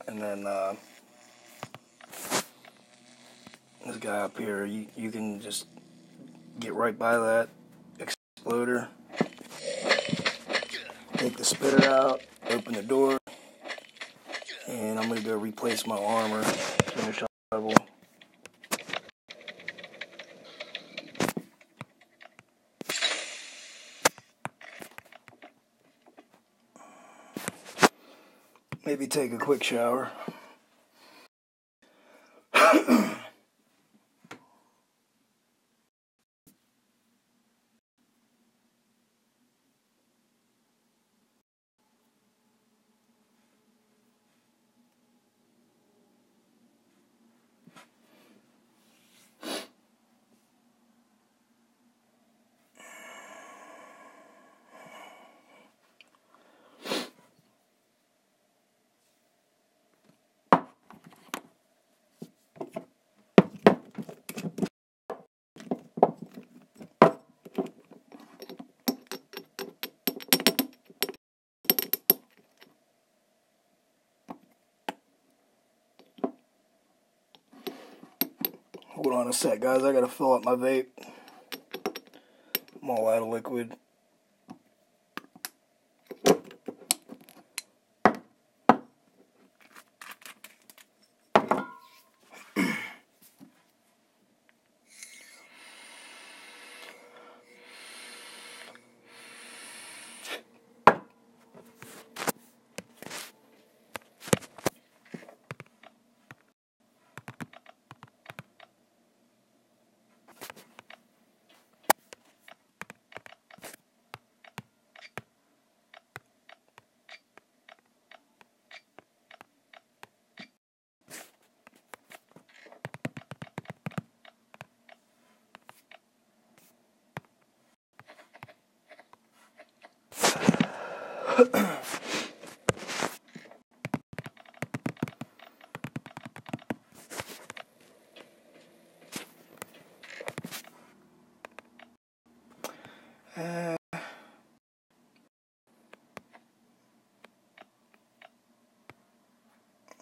And then, this guy up here, you can just get right by that exploder. Take the spitter out, open the door, and I'm going to go replace my armor, finish up the level. Maybe take a quick shower. Hold on a sec, guys. I gotta fill up my vape. I'm all out of liquid.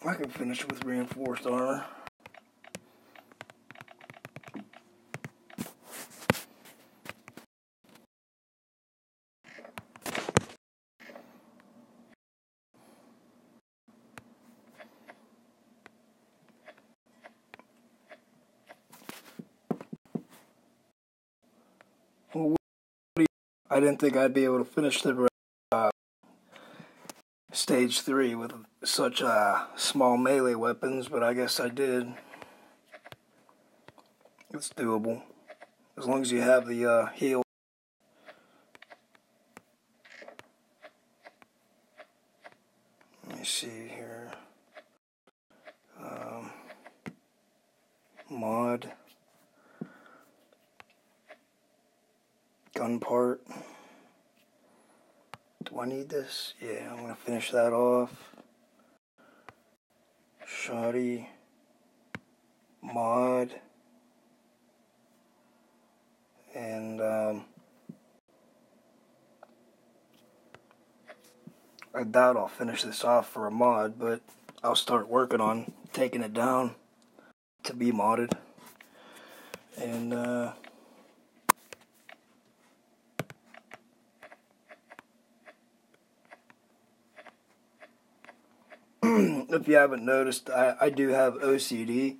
I can finish with reinforced armor. Well, I didn't think I'd be able to finish the stage 3 with such small melee weapons, but I guess I did. It's doable. As long as you have the heal. Let me see here. Mod. Gun part. Do I need this? Yeah, I'm going to finish that off. Shoddy. Mod. And I doubt I'll finish this off for a mod, but I'll start working on taking it down to be modded. And if you haven't noticed, I do have OCD.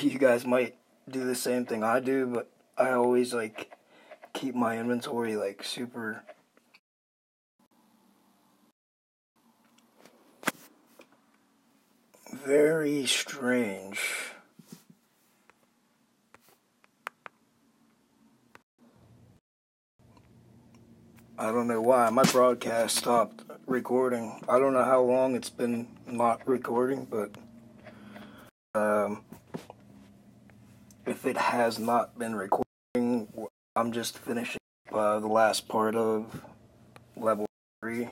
You guys might do the same thing I do, but I always like keep my inventory like super very strange. I don't know why my broadcast stopped recording. I don't know how long it's been not recording, but if it has not been recording, I'm just finishing the last part of level 3.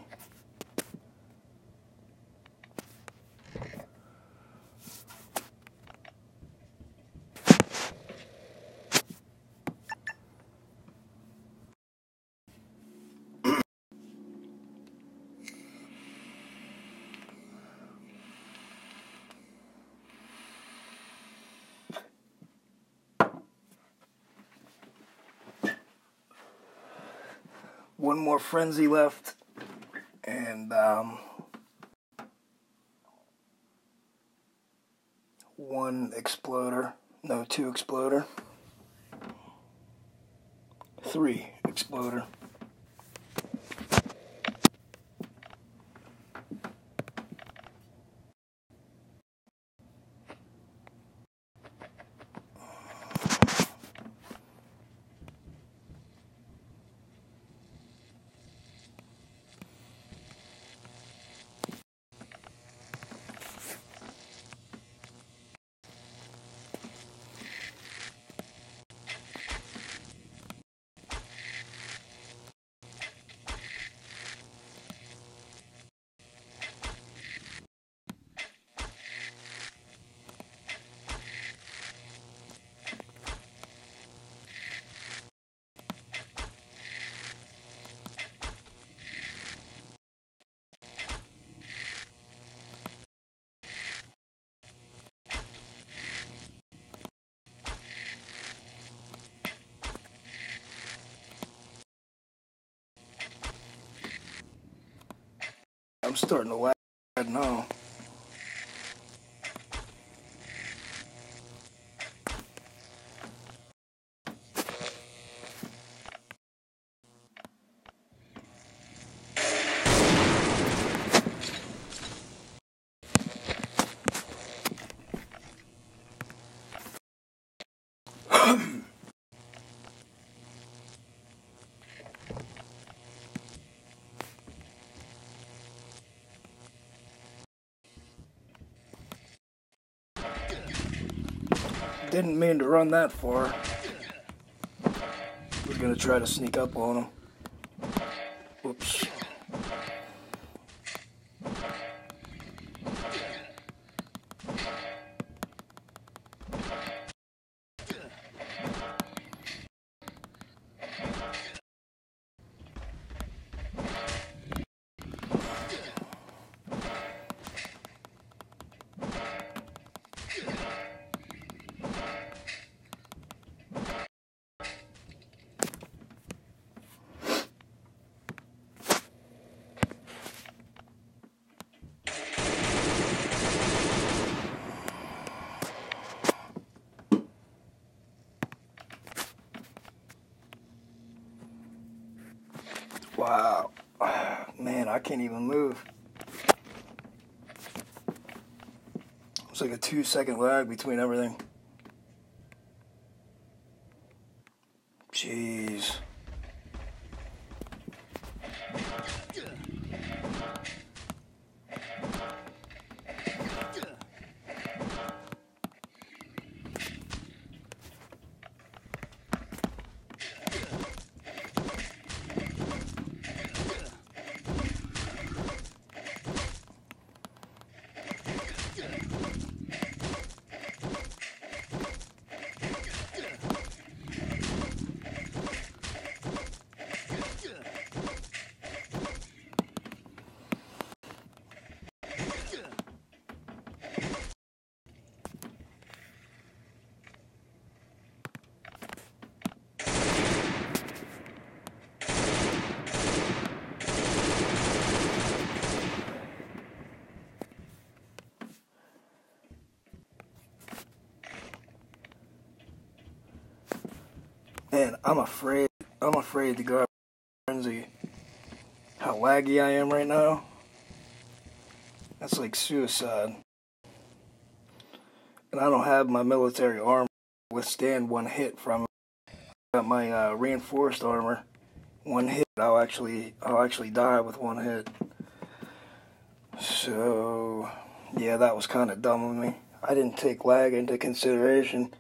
One more frenzy left, and one exploder. No, 2 exploder. 3 exploder. I'm starting to lag now. Didn't mean to run that far. We're gonna try to sneak up on him. Whoops. Wow. Man, I can't even move. It's like a 2-second lag between everything. Jeez. Man, I'm afraid to go out frenzy. How laggy I am right now. That's like suicide. And I don't have my military armor to withstand one hit from it. I got my reinforced armor. One hit, I'll actually die with one hit. So, yeah, that was kind of dumb of me. I didn't take lag into consideration.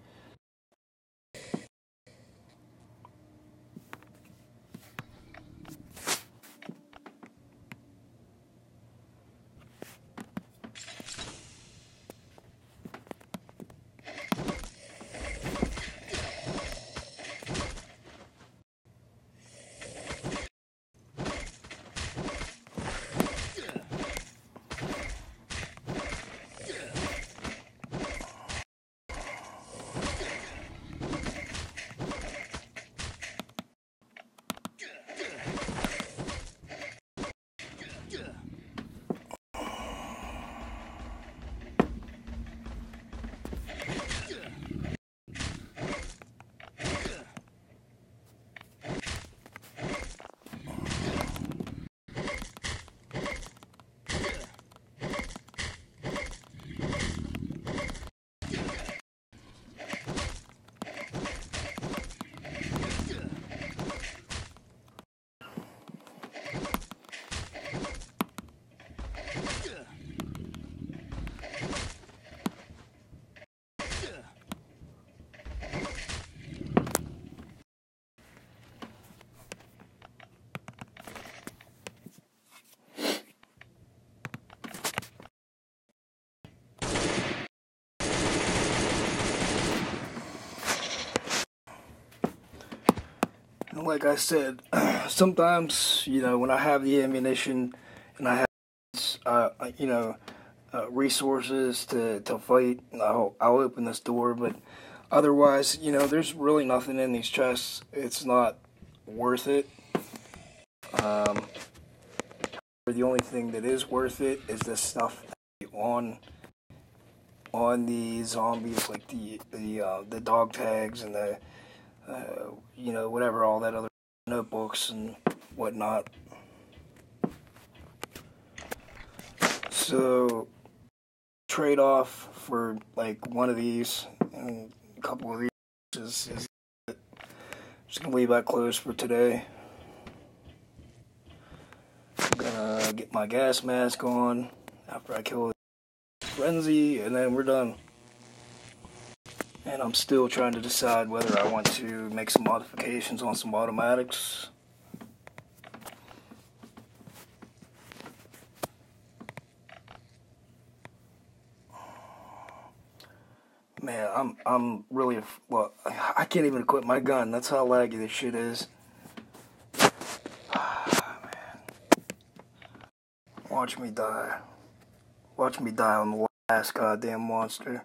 Like I said, sometimes, when I have the ammunition and I have, resources to fight, I'll open this door, but otherwise, there's really nothing in these chests. It's not worth it. The the only thing that is worth it is the stuff on the zombies, like the dog tags and the you know, whatever, all that other notebooks and whatnot. So trade off for like one of these and a couple of these is just gonna leave that closed for today. I'm gonna get my gas mask on after I kill the frenzy, and then we're done. And I'm still trying to decide whether I want to make some modifications on some automatics. Man, I'm really, well, I can't even equip my gun. That's how laggy this shit is. Man. Watch me die. Watch me die on the last goddamn monster.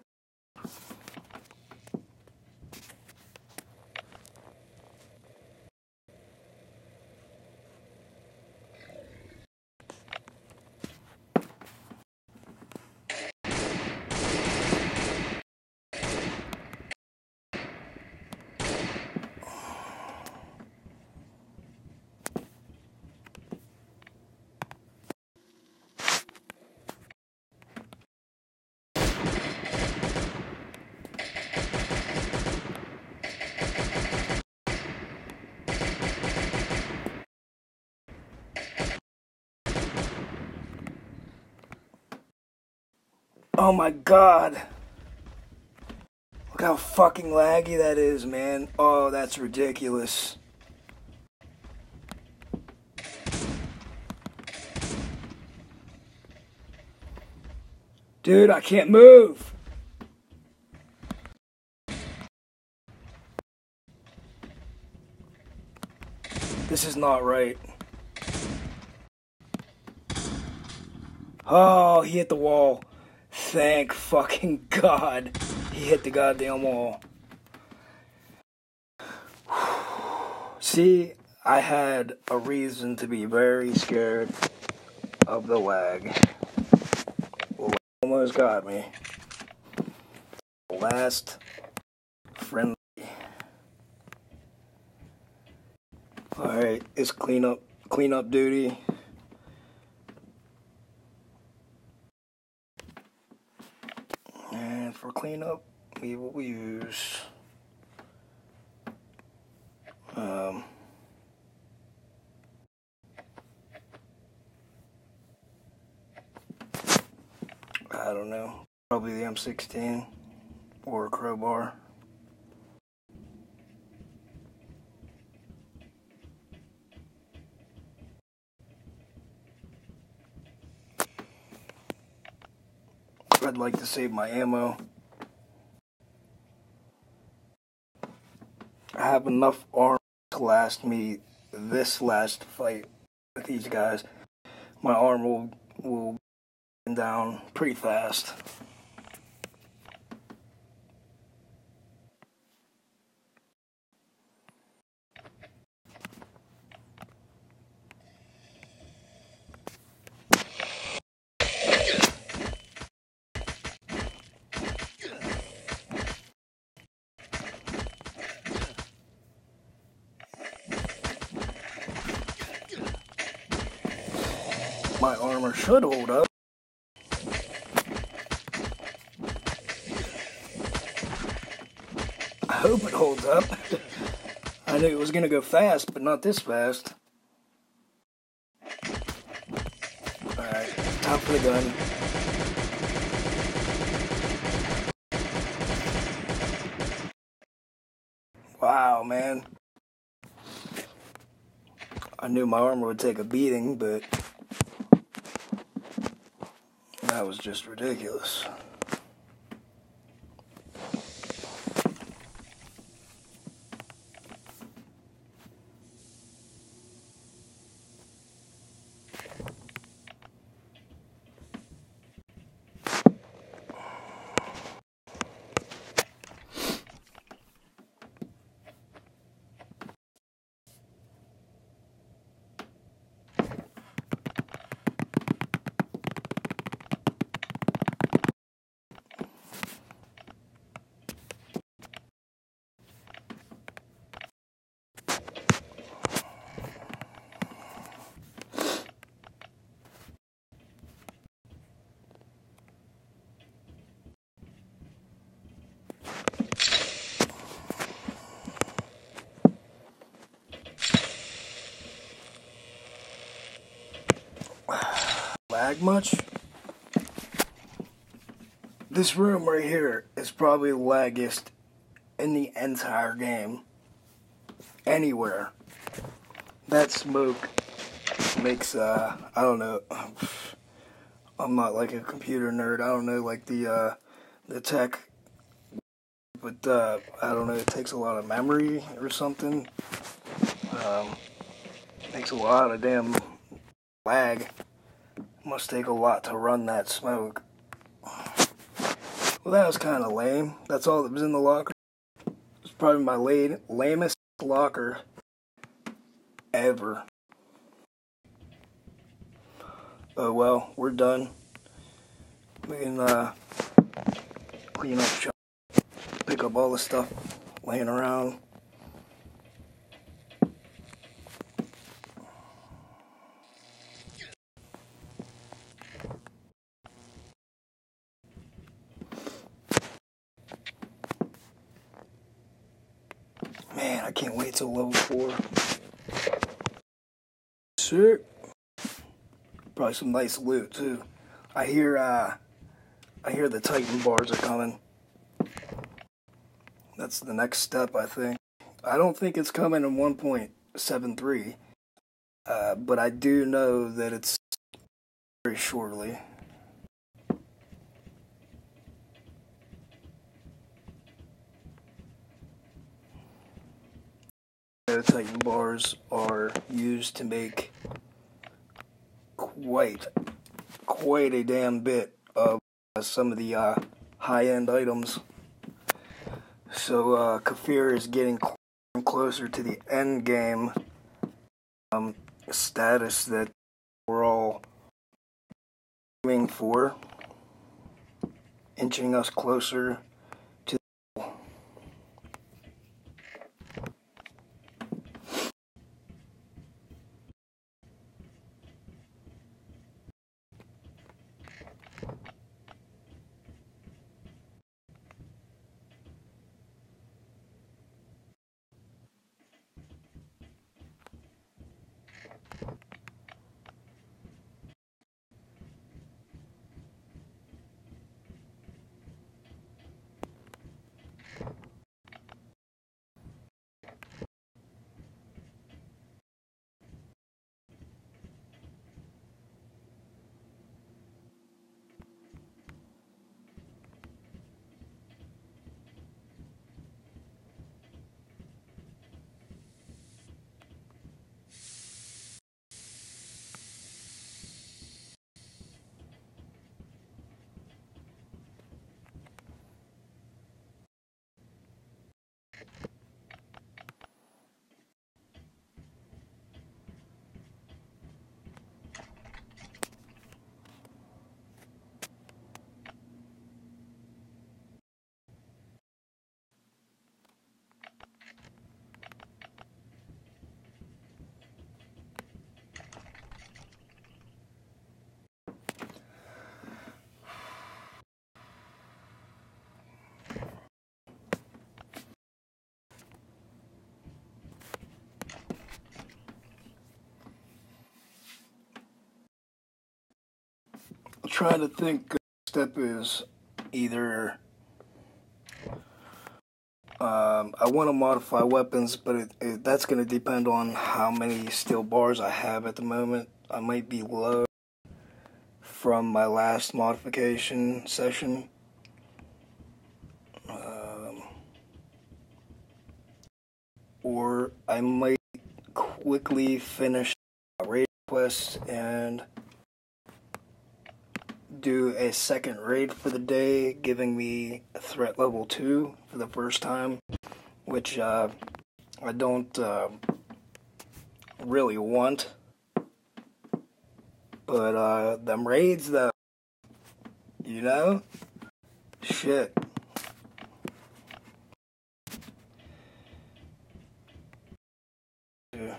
Oh my god. Look how fucking laggy that is, man. Oh, that's ridiculous. Dude, I can't move. This is not right. Oh, he hit the wall. Thank fucking God. He hit the goddamn wall. See, I had a reason to be very scared of the lag. Well, almost got me. Last friendly. Alright, it's cleanup duty. And for cleanup, we will use I don't know, probably the M16 or a crowbar. I'd like to save my ammo. I have enough armor to last me this last fight with these guys. My armor will go down pretty fast. My armor should hold up. I hope it holds up. I knew it was gonna go fast, but not this fast. Alright, time for the gun. Wow, man. I knew my armor would take a beating, but that was just ridiculous. lag much. This room right here is probably the laggiest in the entire game. Anywhere. That smoke makes, I don't know, I'm not like a computer nerd, I don't know like the tech, but I don't know, it takes a lot of memory or something. Takes a lot of damn lag. Must take a lot to run that smoke. Well, that was kind of lame. That's all that was in the locker. It's probably my lamest locker ever. Oh well, we're done. We can clean up shop, pick up all the stuff laying around. Man, I can't wait till level 4. Sick. Probably some nice loot too. I hear the Titan bars are coming. That's the next step, I think. I don't think it's coming in 1.73, but I do know that it's very shortly. The Titan bars are used to make quite a damn bit of some of the high-end items. So Kafir is getting closer to the end game status that we're all aiming for, inching us closer to the goal. I'm trying to think. Step is either I want to modify weapons, but that's going to depend on how many steel bars I have at the moment. I might be low from my last modification session. Or I might quickly finish a raid quest and do a second raid for the day, giving me threat level 2 for the first time, which I don't really want. But them raids though, you know? Shit. Yeah.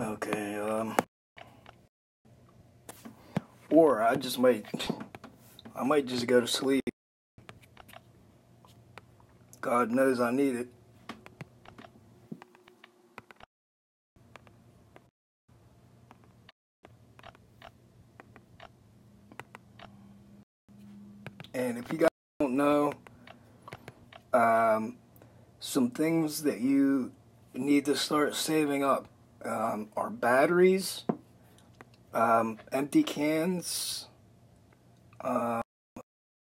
Okay, or I might just go to sleep God knows I need it. And if you guys don't know, some things that you need to start saving up are batteries, empty cans,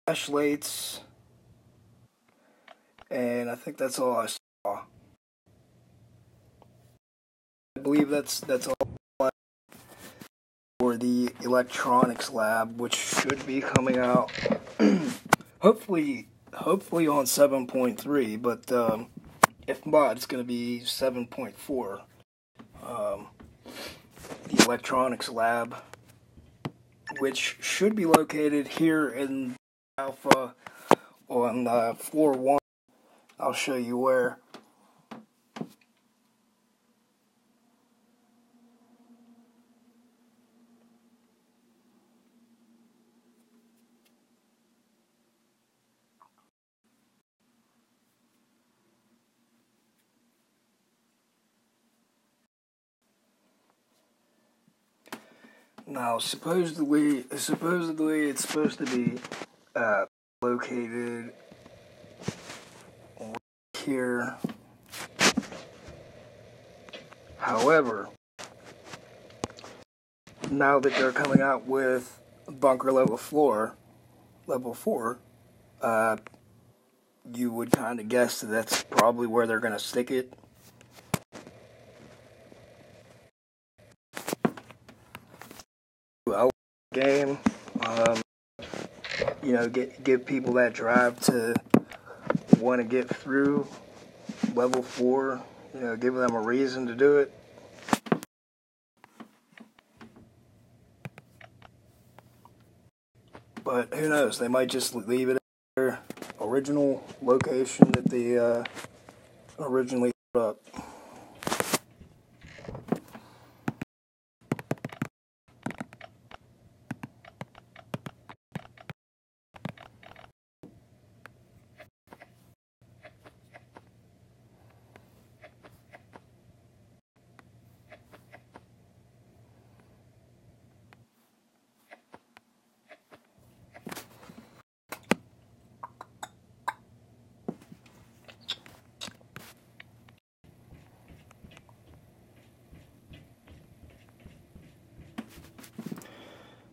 flashlights, and I think that's all I saw. I believe that's all for the electronics lab, which should be coming out hopefully on 7.3, but if not, it's going to be 7.4. The electronics lab, which should be located here in Alpha on floor 1. I'll show you where. Now, supposedly it's supposed to be located here. However, now that they're coming out with bunker level 4, you would kind of guess that that's probably where they're going to stick it. Game, you know, give people that drive to want to get through level 4, you know, give them a reason to do it. But who knows, they might just leave it at their original location that they originally put up.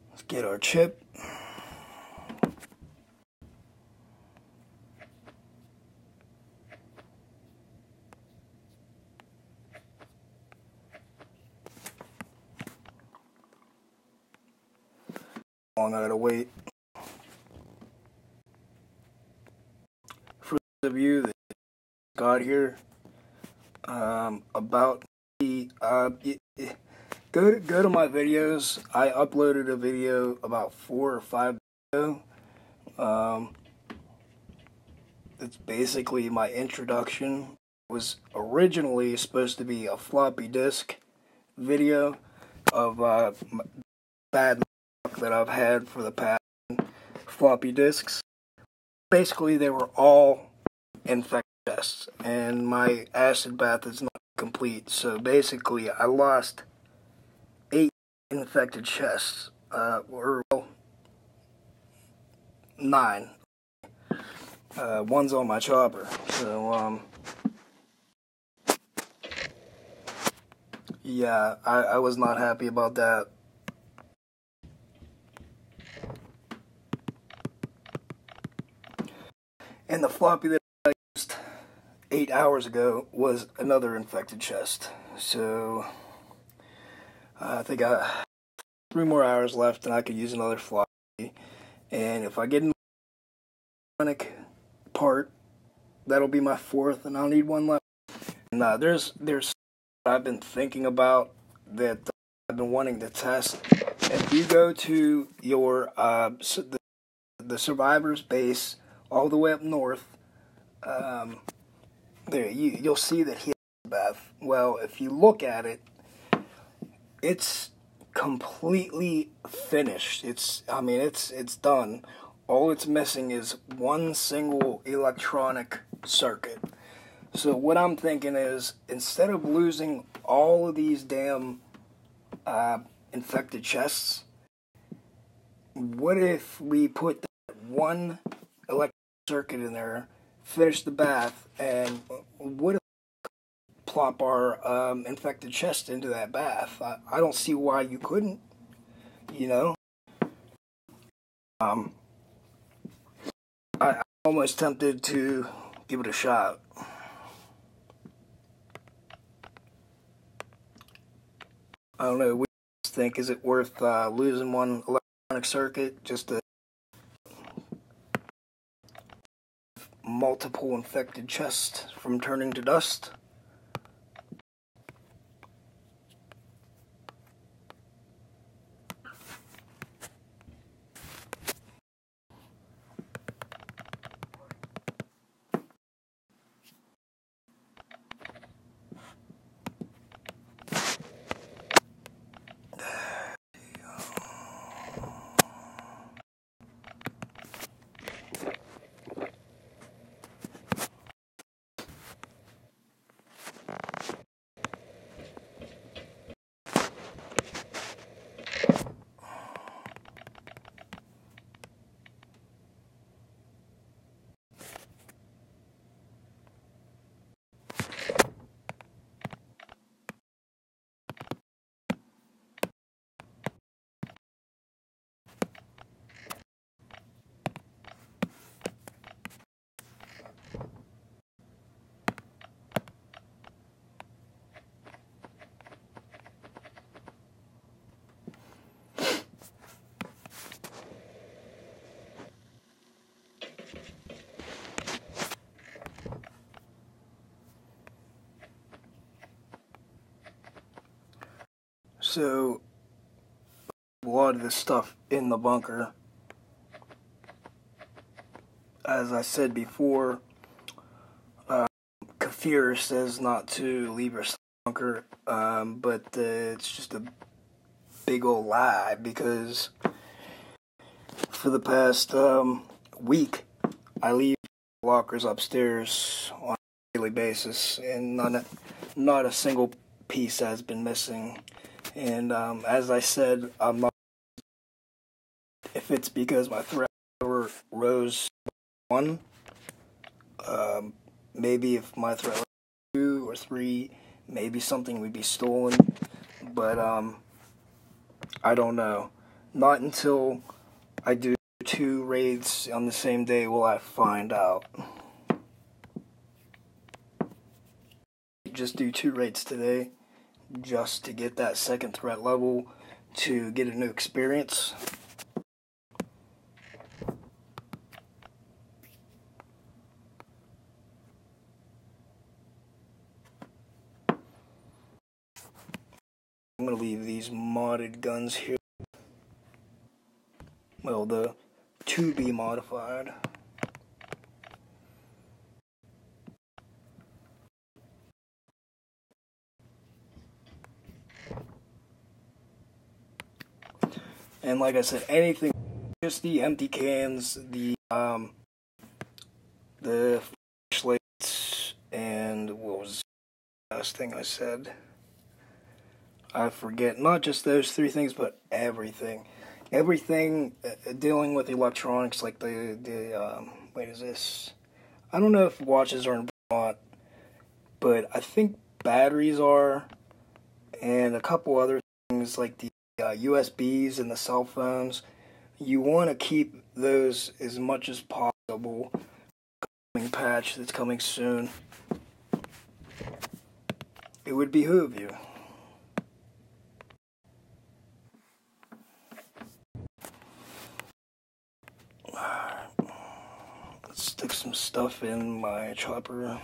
Let's get our chip. Long I gotta wait. For those of you that got here, about the go to my videos. I uploaded a video about 4 or 5 days ago. It's basically my introduction. It was originally supposed to be a floppy disk video of bad luck that I've had for the past floppy disks. Basically, they were all infected chests, and my acid bath is not complete. So basically, I lost 8 infected chests, or 9. One's on my chopper. So yeah, I was not happy about that. And the floppy that I used 8 hours ago was another infected chest. So I think I have 3 more hours left, and I could use another floppy. And if I get an electronic part, that'll be my 4th, and I'll need 1 left. And there's I've been thinking about that I've been wanting to test. If you go to your the survivor's base all the way up north, there you'll see that he has a bath. Well, if you look at it, it's completely finished. It's done. All it's missing is one single electronic circuit. So what I'm thinking is, instead of losing all of these damn infected chests, what if we put that one electric circuit in there, finish the bath, and what if we plop our infected chest into that bath? I don't see why you couldn't, you know? I'm almost tempted to give it a shot. I don't know, what do you think? Is it worth losing one electronic circuit just to multiple infected chests from turning to dust? So, a lot of this stuff in the bunker, as I said before, Kafir says not to leave your bunker, but it's just a big old lie, because for the past week, I leave lockers upstairs on a daily basis, and not a single piece has been missing. And as I said, I'm not. If it's because my threat level rose 1, maybe if my threat level 2 or 3, maybe something would be stolen. But I don't know. Not until I do 2 raids on the same day will I find out. Just do 2 raids today, just to get that second threat level, to get a new experience. I'm going to leave these modded guns here. Well, the to be modified. And like I said, anything, just the empty cans, the flashlights, and what was the last thing I said? I forget. Not just those 3 things, but everything. Everything dealing with electronics, like wait, is this? I don't know if watches are in not, but I think batteries are, and a couple other things like the USBs and the cell phones. You want to keep those as much as possible. Coming patch that's coming soon. It would behoove you. Let's stick some stuff in my chopper.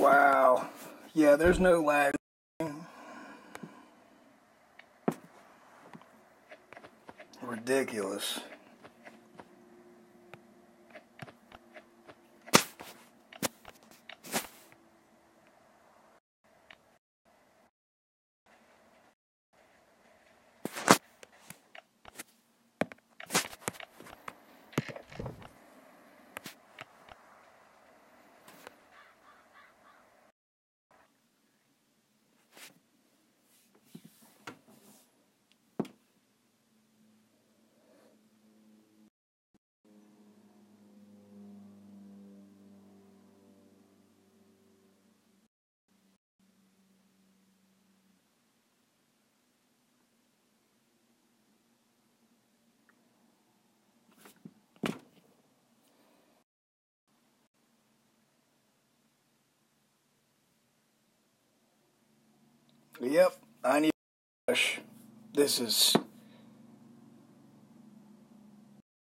Wow. Yeah, there's no lag. Ridiculous. Yep, I need a brush. This is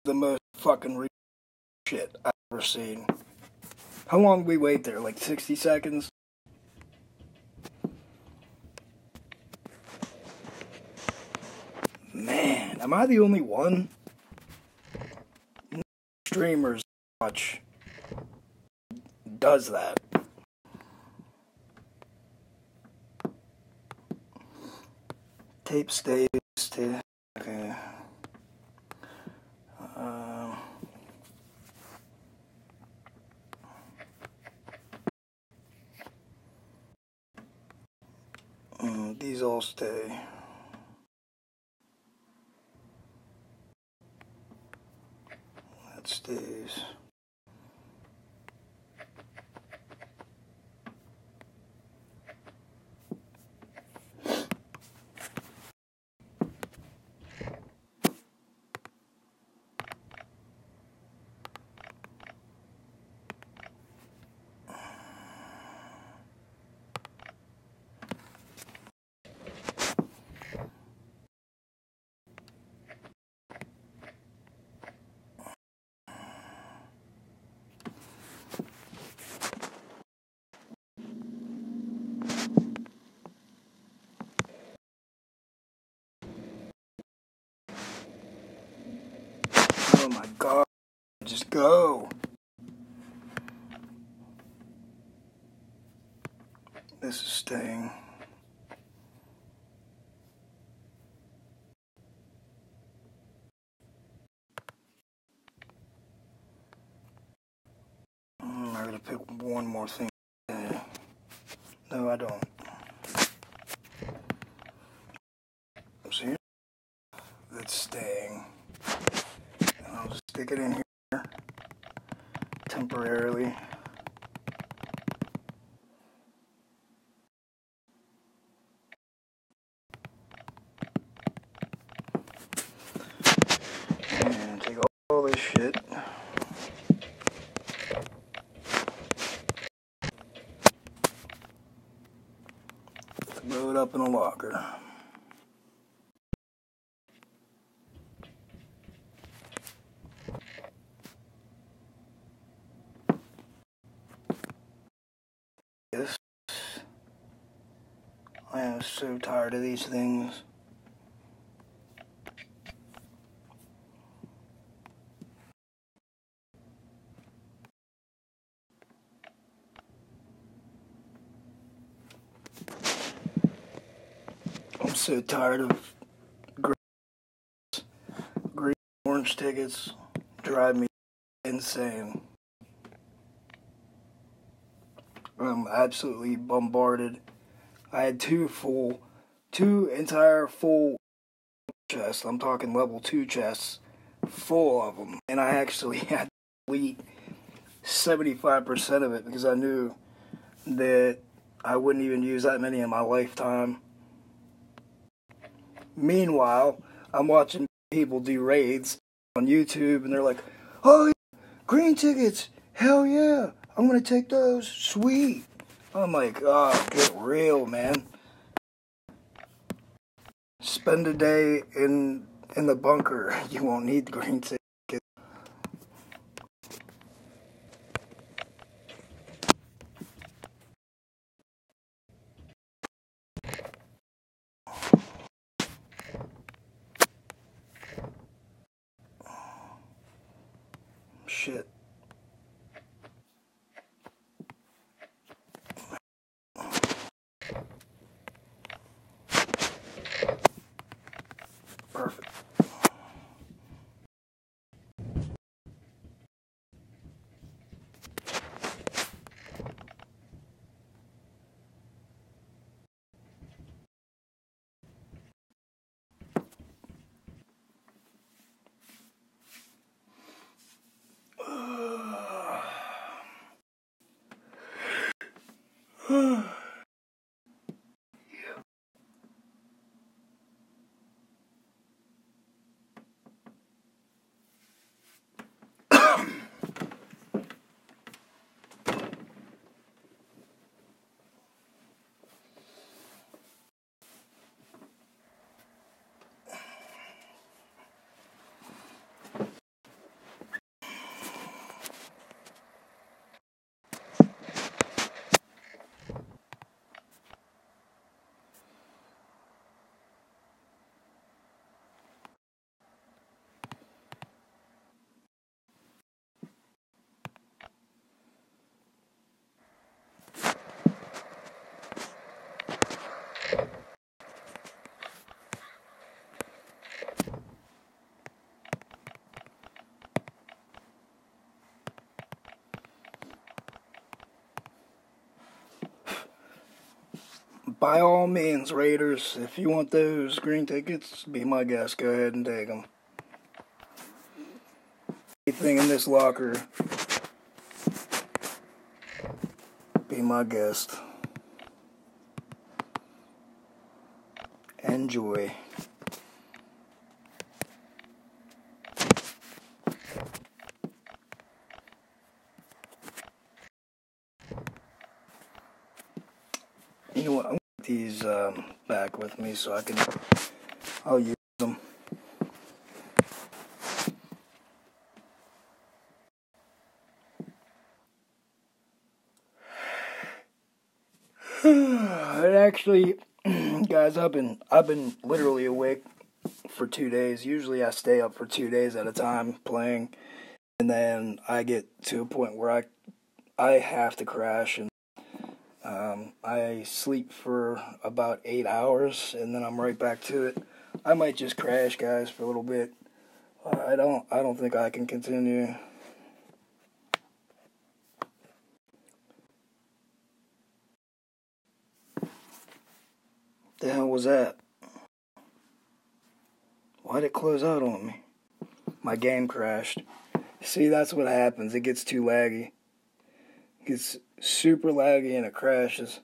the most fucking real shit I've ever seen. How long did we wait there? Like 60 seconds? Man, am I the only one? Streamers watch does that. Tape stays to okay. These all stay. That stays. Oh my god, just go. This is staying. I gotta pick one more thing. No, I don't. See? That's staying. And I'll just stick it in here temporarily. And take all this shit. Throw it up in a locker. Yes. I am so tired of these things. I'm so tired of green orange tickets. Drive me insane. I'm absolutely bombarded. I had two entire full chests. I'm talking level 2 chests, full of them. And I actually had to delete 75% of it because I knew that I wouldn't even use that many in my lifetime. Meanwhile, I'm watching people do raids on YouTube and they're like, oh, yeah, green tickets, hell yeah, I'm gonna take those, sweet. I'm like, oh, get real, man. Spend a day in the bunker. You won't need the green ticket. shit. Perfect. By all means, Raiders, if you want those green tickets, be my guest. Go ahead and take them. Anything in this locker, be my guest. Enjoy. You know what? I'm going to put these back with me so I'll use them. And actually, guys, I've been literally awake for 2 days. Usually I stay up for 2 days at a time playing, and then I get to a point where I have to crash, and I sleep for about 8 hours, and then I'm right back to it. I might just crash, guys, for a little bit. I don't think I can continue. The hell was that? Why'd it close out on me? My game crashed. See, that's what happens. It gets too laggy. It gets super laggy and it crashes.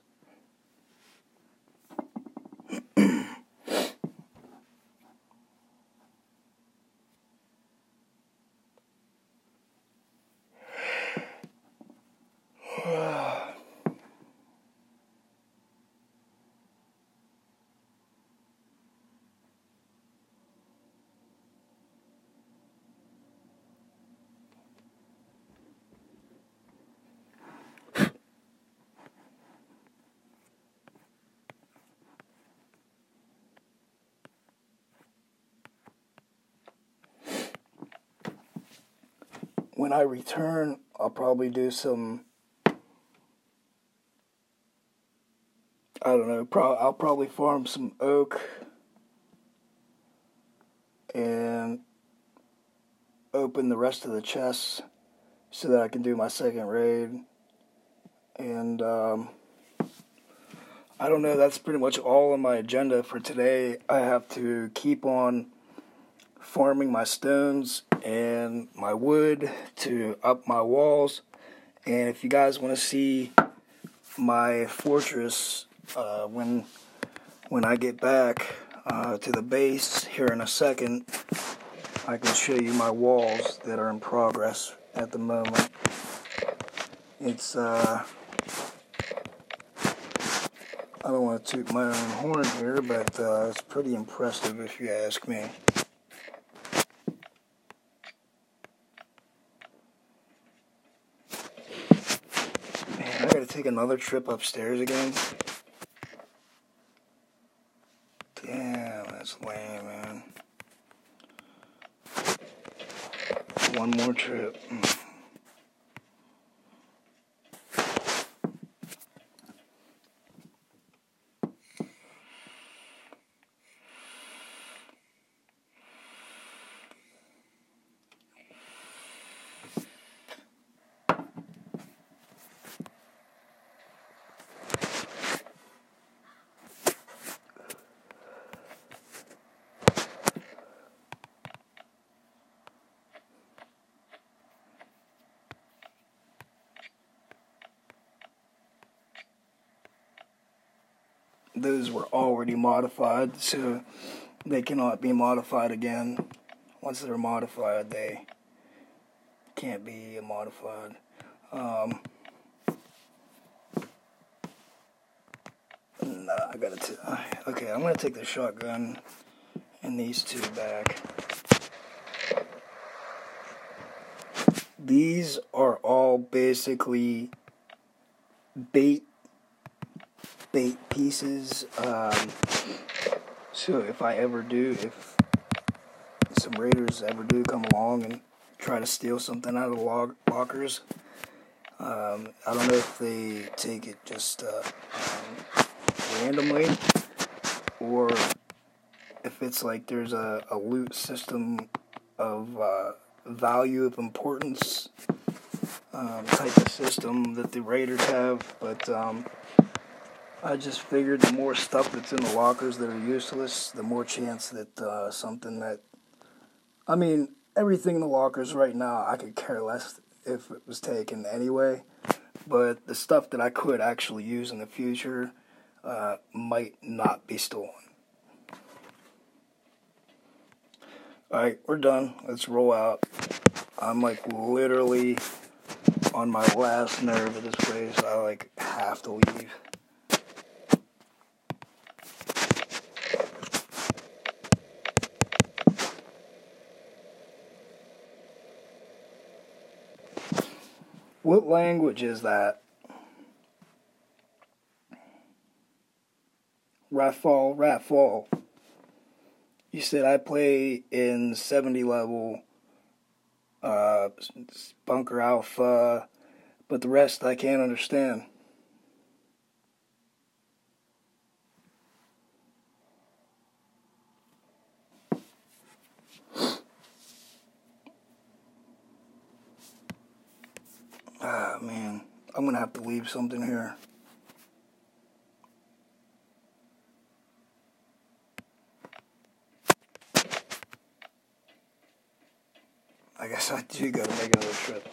When I return, I'll probably do some, I don't know, I'll probably farm some oak and open the rest of the chests so that I can do my second raid. And I don't know, that's pretty much all on my agenda for today. I have to keep on farming my stones and my wood to up my walls. And if you guys want to see my fortress when I get back to the base here in a second, I can show you my walls that are in progress at the moment. It's I don't want to toot my own horn here, but it's pretty impressive if you ask me. Man, I gotta take another trip upstairs again. Damn, that's lame, man. One more trip. those were already modified, so they cannot be modified again. Once they're modified, they can't be modified. Okay, I'm gonna take the shotgun and these two back. These are all basically bait pieces. So if some raiders ever do come along and try to steal something out of the lockers, I don't know if they take it just randomly, or if it's like there's a loot system of value of importance type of system that the raiders have. But I just figured the more stuff that's in the lockers that are useless, the more chance that something that... I mean, everything in the lockers right now, I could care less if it was taken anyway. But the stuff that I could actually use in the future might not be stolen. Alright, we're done. Let's roll out. I'm like literally on my last nerve of this place. I like have to leave. What language is that? Raffle. You said I play in 70 level, Bunker Alpha, but the rest I can't understand. Ah, man, I'm gonna have to leave something here. I guess I do gotta make another trip.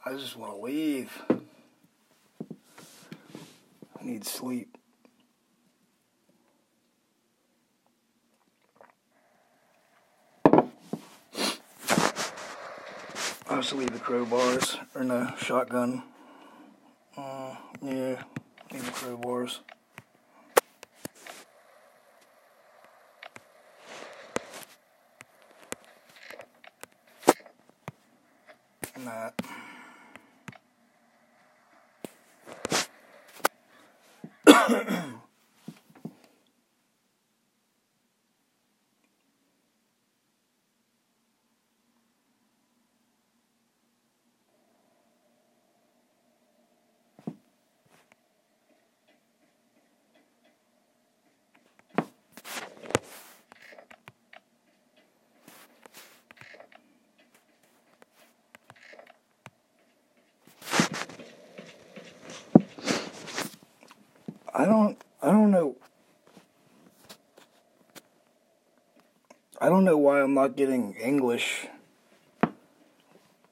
I just want to leave. I need sleep. I'll just leave the crowbars, or no, shotgun. Yeah, leave the crowbars. And that. I don't know why I'm not getting English.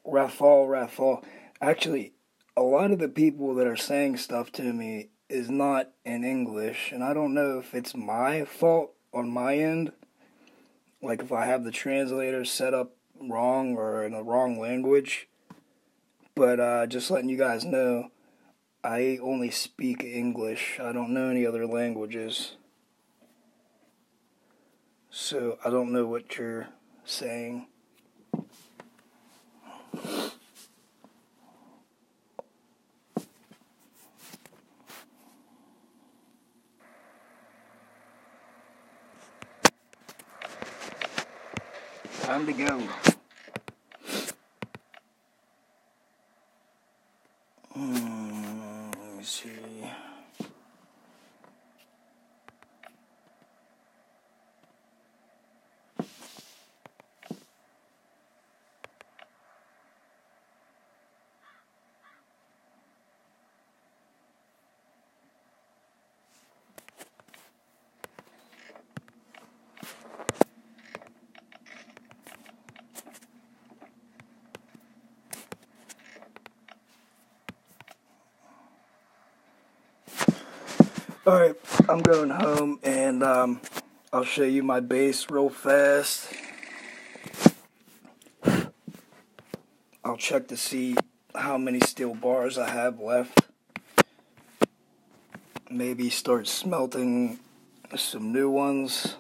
Raffle. Actually, a lot of the people that are saying stuff to me is not in English, and I don't know if it's my fault on my end, like if I have the translator set up wrong or in the wrong language. But just letting you guys know, I only speak English. I don't know any other languages. So I don't know what you're saying. Time to go. Let me see. Alright, I'm going home and I'll show you my base real fast. I'll check to see how many steel bars I have left. Maybe start smelting some new ones.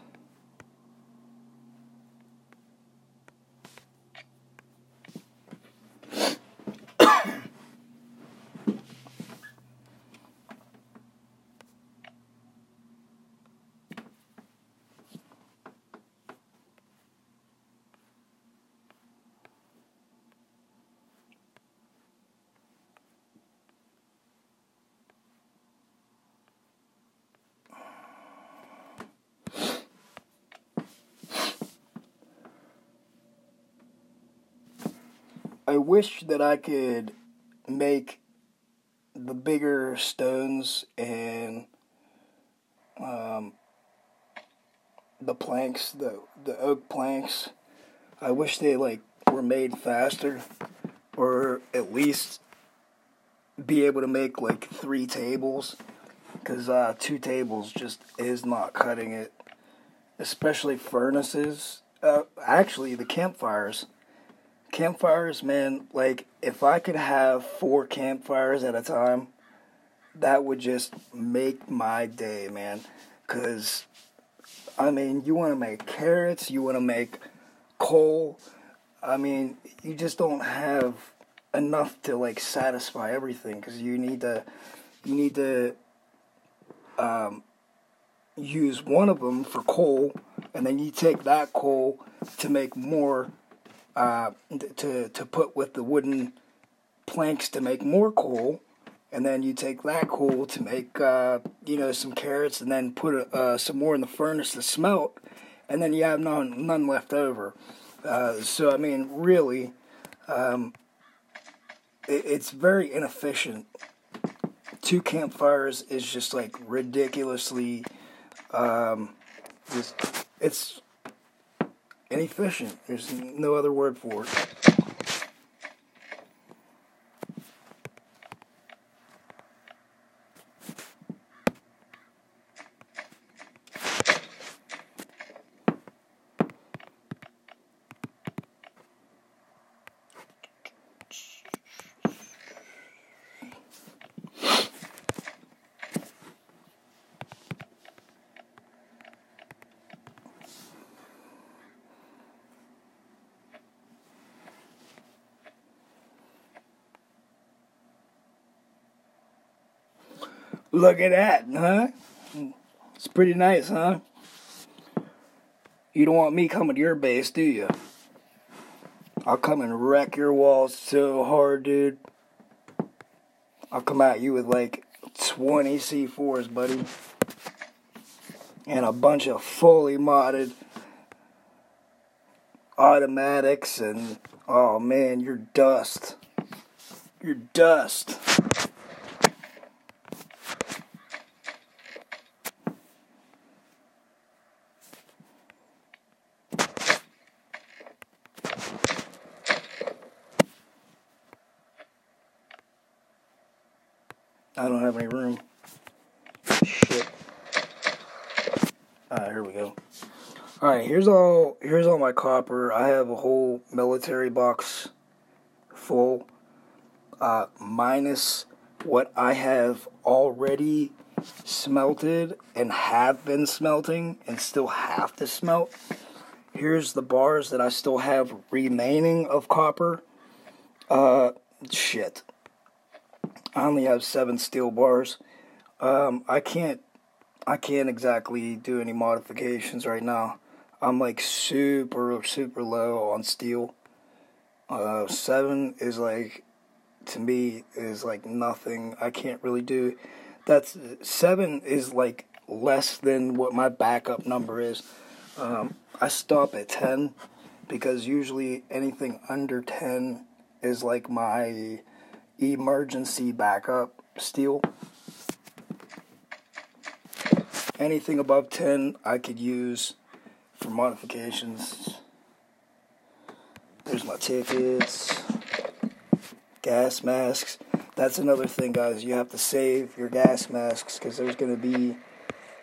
I wish that I could make the bigger stones and the planks, the oak planks. I wish they were made faster, or at least be able to make 3 tables, because 2 tables just is not cutting it, especially furnaces. Actually, the campfires. Campfires, man, if I could have 4 campfires at a time, that would just make my day, man. Because, I mean, you want to make carrots, you want to make coal. I mean, you just don't have enough to, satisfy everything. Because you need to use one of them for coal, and then you take that coal to make more, to put with the wooden planks to make more coal, and then you take that coal to make some carrots, and then put some more in the furnace to smelt, and then you have none left over. So I mean, really, it's very inefficient. 2 campfires is just ridiculously, it's inefficient. There's no other word for it. Look at that, huh? It's pretty nice, huh? You don't want me coming to your base, do you? I'll come and wreck your walls so hard, dude. I'll come at you with 20 C4s, buddy. And a bunch of fully modded automatics, and oh man, you're dust. You're dust. I don't have any room. Shit. Alright, here we go. Alright, here's all my copper. I have a whole military box full, minus what I have already smelted and have been smelting and still have to smelt. Here's the bars that I still have remaining of copper. Shit. I only have 7 steel bars. I can't exactly do any modifications right now. I'm super low on steel. 7 is to me is nothing. I can't really do. 7 is less than what my backup number is. I stop at 10 because usually anything under 10 is my emergency backup steel. Anything above 10 I could use for modifications. There's my tickets, gas masks. that's another thing, guys. You have to save your gas masks, because there's going to be,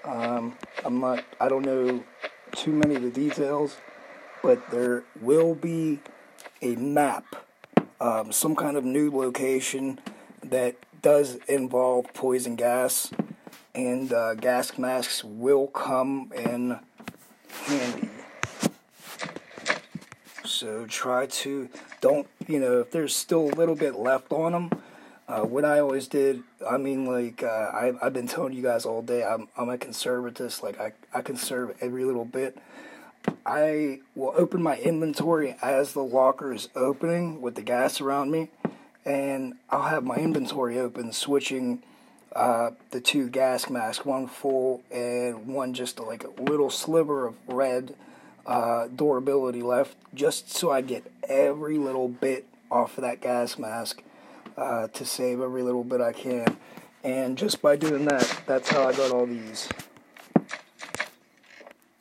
I don't know too many of the details, but there will be a map, some kind of new location that does involve poison gas, and gas masks will come in handy. So try to, if there's still a little bit left on them, what I always did, I've been telling you guys all day, I'm a conservatist, I conserve every little bit. I will open my inventory as the locker is opening with the gas around me, and I'll have my inventory open, switching the 2 gas masks, one full and one just like a little sliver of red durability left, just so I get every little bit off of that gas mask, to save every little bit I can. And just by doing that, that's how I got all these.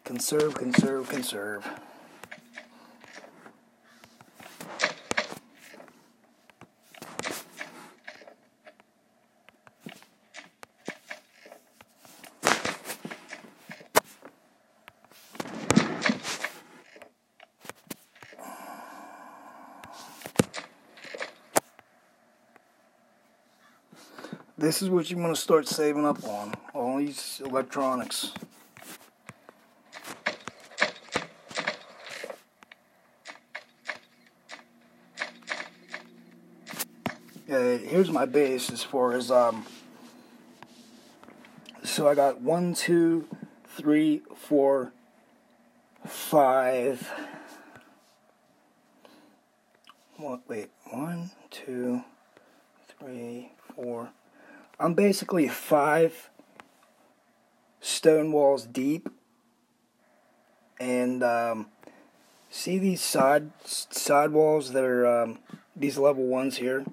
Conserve, conserve, conserve. This is what you want to start saving up on, all these electronics. Here's my base as far as, so I got 1, 2, 3, 4, 5, 1, 2, 3, 4, I'm basically 5 stone walls deep, and see these side walls that are these level 1s here.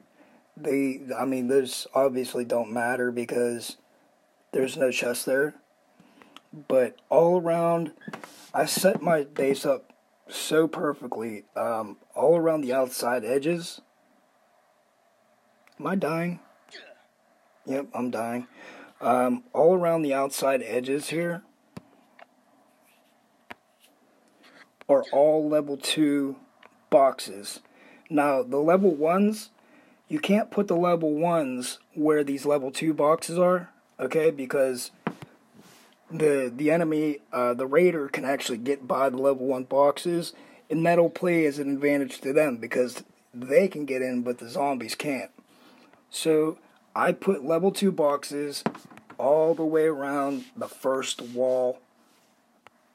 Those obviously don't matter because there's no chest there. But all around, I set my base up so perfectly. All around the outside edges. Am I dying? Yep, I'm dying. All around the outside edges here are all level 2 boxes. Now, the level 1s, you can't put the level 1s where these level 2 boxes are, okay? Because the enemy, the raider, can actually get by the level 1 boxes, and that'll play as an advantage to them because they can get in, but the zombies can't. So I put level 2 boxes all the way around the first wall,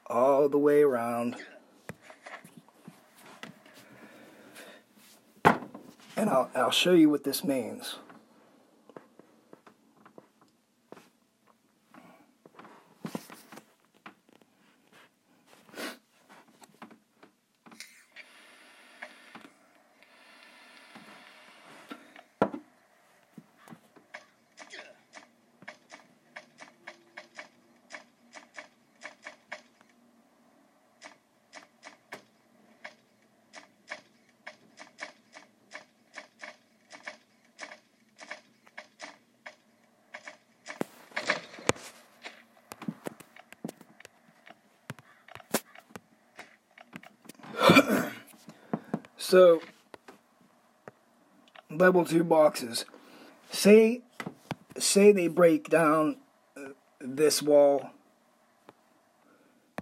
all the way around. And I'll show you what this means. So, level 2 boxes. Say they break down this wall.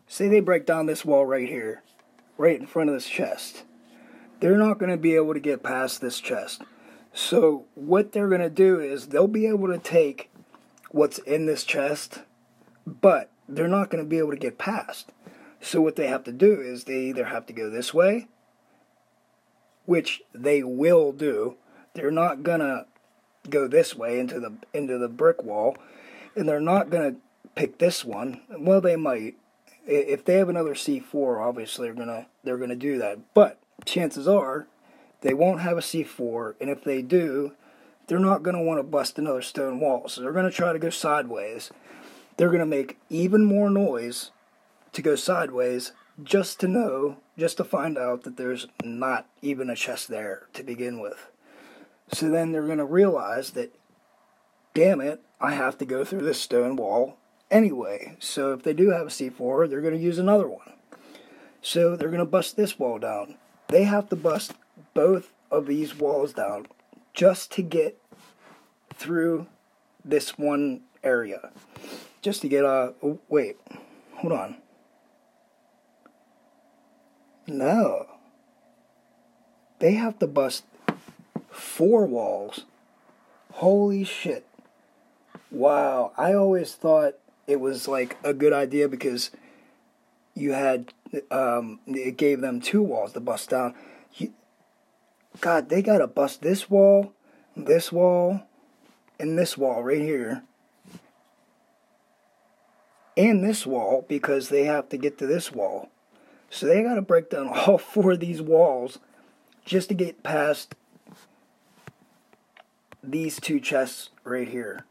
Say they break down this wall right here, right in front of this chest. They're not going to be able to get past this chest. So what they're going to do is they'll be able to take what's in this chest, but they're not going to be able to get past. So what they have to do is they either have to go this way, which they will do. They're not going to go this way into the brick wall, and they're not going to pick this one. Well, they might. If they have another C4, obviously they're gonna do that. But chances are they won't have a C4, and if they do, they're not gonna want to bust another stone wall. So they're gonna try to go sideways. They're gonna make even more noise to go sideways, just to find out that there's not even a chest there to begin with. So then they're going to realize that, damn it, I have to go through this stone wall anyway. So if they do have a C4, they're going to use another one. So they're going to bust this wall down. They have to bust both of these walls down just to get through this one area. Just to get oh, wait, hold on. No. They have to bust 4 walls. Holy shit. Wow, I always thought it was like a good idea because you had, it gave them 2 walls to bust down. God, they gotta bust this wall, and this wall right here. And this wall, because they have to get to this wall. So they gotta break down all 4 of these walls just to get past these 2 chests right here.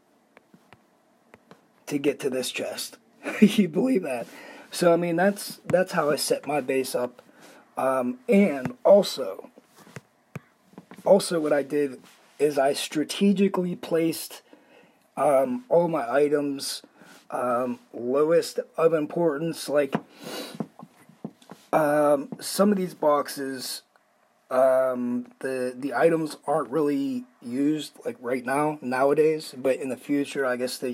To get to this chest. You believe that? So, I mean, that's how I set my base up. And also what I did is I strategically placed all my items lowest of importance. Like, some of these boxes, the items aren't really used, like, right now, nowadays. But in the future, I guess they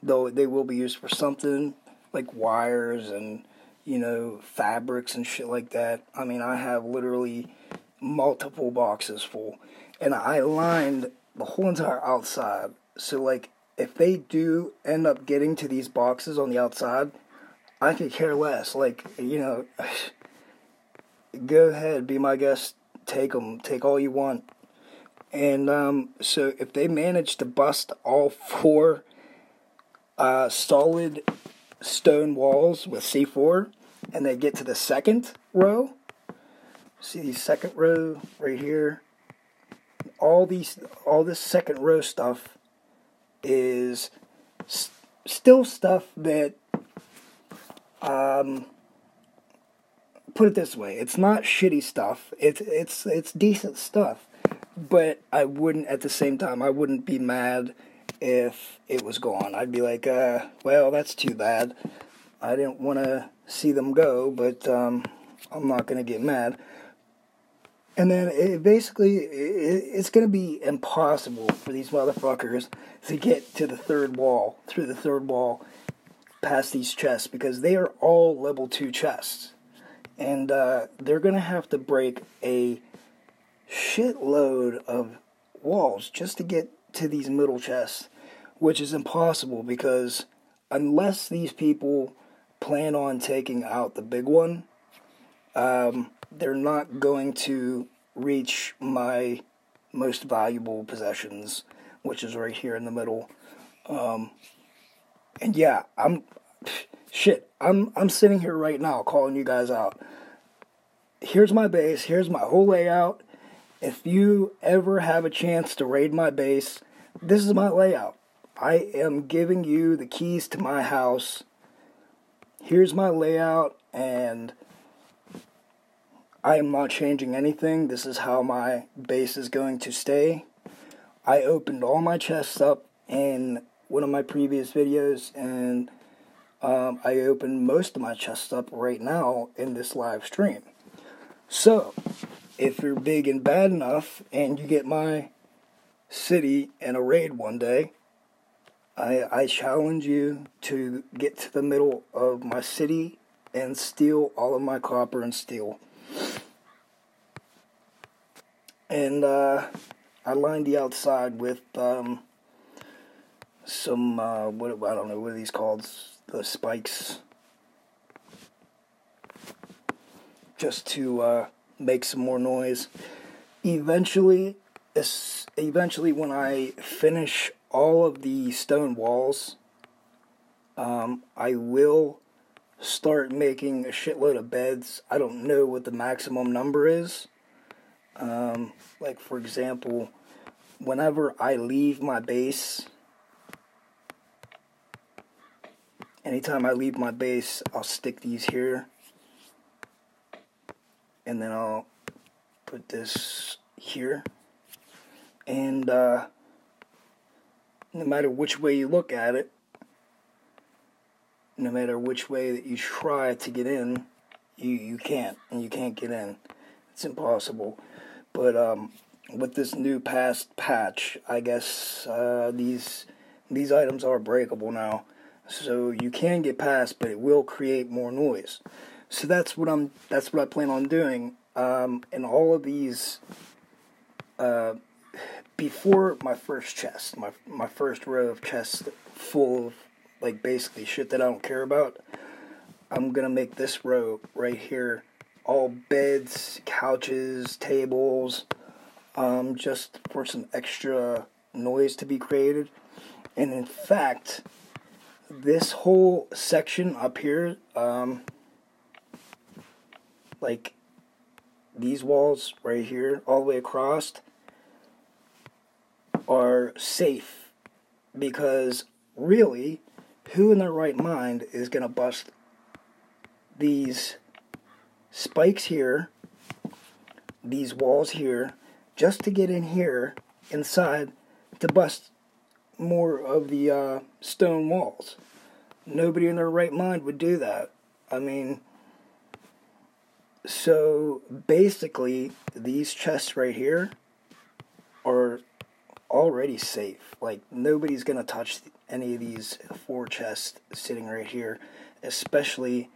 will be used for something, like wires and, fabrics and shit like that. I mean, I have literally multiple boxes full. And I lined the whole entire outside. So, like, if they do end up getting to these boxes on the outside, I could care less. Like, go ahead, be my guest, take them, take all you want. And, so if they manage to bust all 4 solid stone walls with C4, and they get to the second row. See the second row right here. All this second row stuff is still stuff that, put it this way, it's not shitty stuff. It's decent stuff, but I wouldn't, at the same time, I wouldn't be mad if it was gone. I'd be like, well, that's too bad. I didn't want to see them go, but I'm not going to get mad. And then it's going to be impossible for these motherfuckers to get to the third wall, through the third wall, past these chests, because they are all level 2 chests. And they're going to have to break a shitload of walls just to get to these middle chests, which is impossible because unless these people plan on taking out the big one, they're not going to reach my most valuable possessions, which is right here in the middle. And yeah, I'm sitting here right now calling you guys out. Here's my base, here's my whole layout. If you ever have a chance to raid my base, this is my layout. I am giving you the keys to my house. Here's my layout, and I am not changing anything. This is how my base is going to stay. I opened all my chests up in one of my previous videos, and I opened most of my chests up right now in this live stream. So, if you're big and bad enough, and you get my city in a raid one day, I challenge you to get to the middle of my city and steal all of my copper and steel. And I lined the outside with some, I don't know, what are these called? The spikes. Just to make some more noise. Eventually when I finish all of the stone walls, I will start making a shitload of beds. I don't know what the maximum number is. Like, for example, whenever I leave my base, anytime I leave my base, I'll stick these here. And then I'll put this here. And no matter which way you look at it, no matter which way that you try to get in, you can't, and you can't get in. It's impossible. But with this new patch, I guess these items are breakable now, so you can get past, but it will create more noise. So that's what I plan on doing. And all of these, before my first chest, my first row of chests full of like basically shit that I don't care about, I'm gonna make this row right here all beds, couches, tables, just for some extra noise to be created. And in fact, this whole section up here, like these walls right here, all the way across, are safe, because really, who in their right mind is gonna bust these spikes here, these walls here, just to get in here inside to bust more of the stone walls? Nobody in their right mind would do that. I mean, so basically these chests right here are already safe. Like, nobody's gonna touch any of these 4 chests sitting right here, especially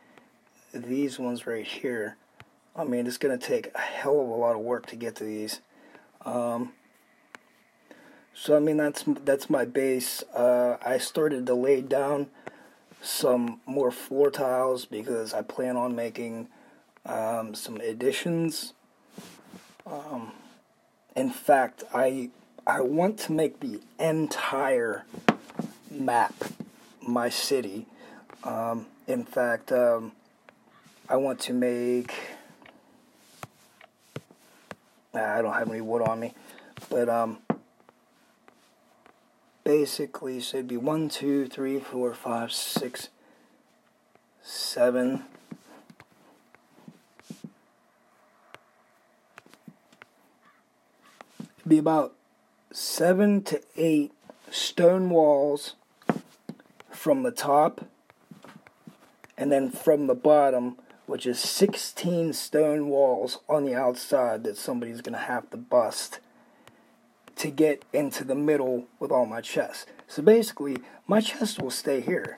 these ones right here. I mean, it's gonna take a hell of a lot of work to get to these. So I mean, that's my base. I started to lay down some more floor tiles because I plan on making some additions. In fact, I want to make the entire map my city. In fact, I want to make... I don't have any wood on me, but basically, so it'd be 1, 2, 3, 4, 5, 6, 7. It'd be about 7 to 8 stone walls from the top, and then from the bottom, which is 16 stone walls on the outside that somebody's going to have to bust to get into the middle with all my chests. So basically, my chests will stay here.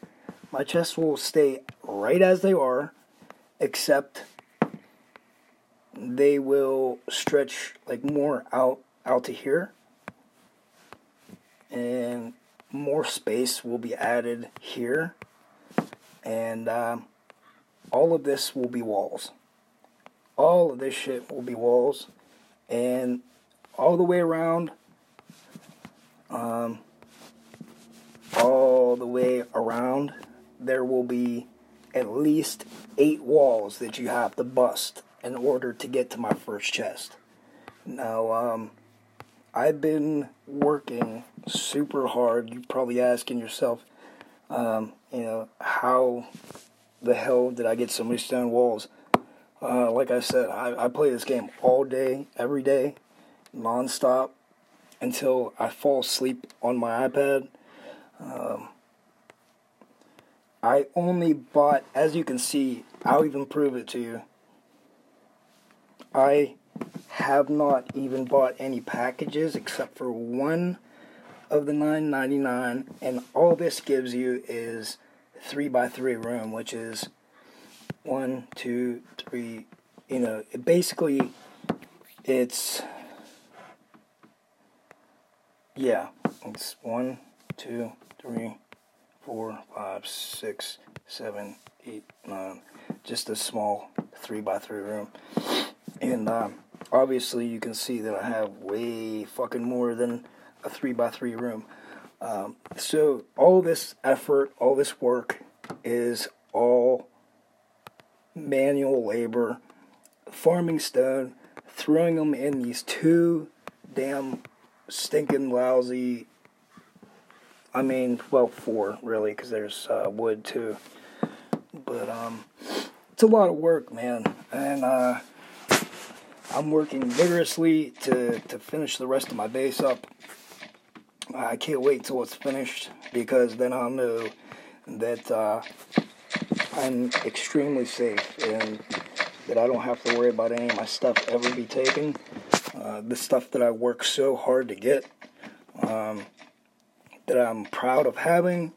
My chests will stay right as they are, except they will stretch like more out to here, and more space will be added here, and all of this will be walls. All of this shit will be walls, and all the way around, there will be at least 8 walls that you have to bust in order to get to my first chest. Now, I've been working super hard. You're probably asking yourself, how the hell did I get so many stone walls? Like I said, I play this game all day, every day, non-stop, until I fall asleep on my iPad. I only bought, as you can see, I'll even prove it to you, I have not even bought any packages except for one of the $9.99, and all this gives you is 3x3 room, which is 1, 2, 3, basically, it's 1, 2, 3, 4, 5, 6, 7, 8, 9, just a small 3x3 room. And obviously you can see that I have way fucking more than a 3x3 room. So all this effort, all this work is all manual labor, farming stone, throwing them in these 2 damn stinking lousy, 4 really, because there's wood too. But it's a lot of work, man. And I'm working vigorously to finish the rest of my base up. I can't wait till it's finished, because then I'll know that I'm extremely safe and that I don't have to worry about any of my stuff ever be taken. The stuff that I work so hard to get, that I'm proud of having,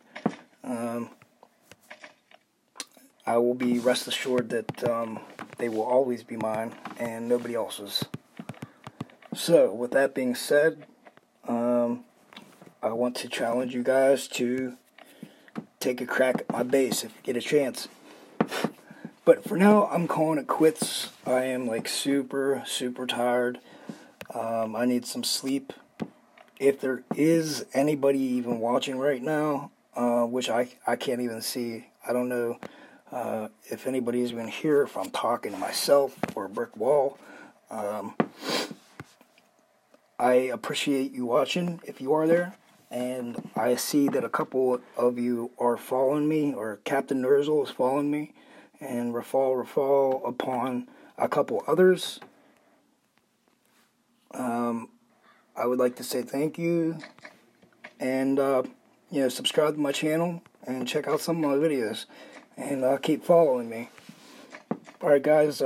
I will be rest assured that they will always be mine and nobody else's. So, with that being said, I want to challenge you guys to take a crack at my base if you get a chance. But for now, I'm calling it quits. I am like super tired. I need some sleep. If there is anybody even watching right now, which I can't even see, I don't know if anybody's even here, if I'm talking to myself or a brick wall. I appreciate you watching if you are there. And I see that a couple of you are following me, or Captain Nerzel is following me, and Rafal upon a couple others. I would like to say thank you, and subscribe to my channel and check out some of my videos, and keep following me. All right, guys.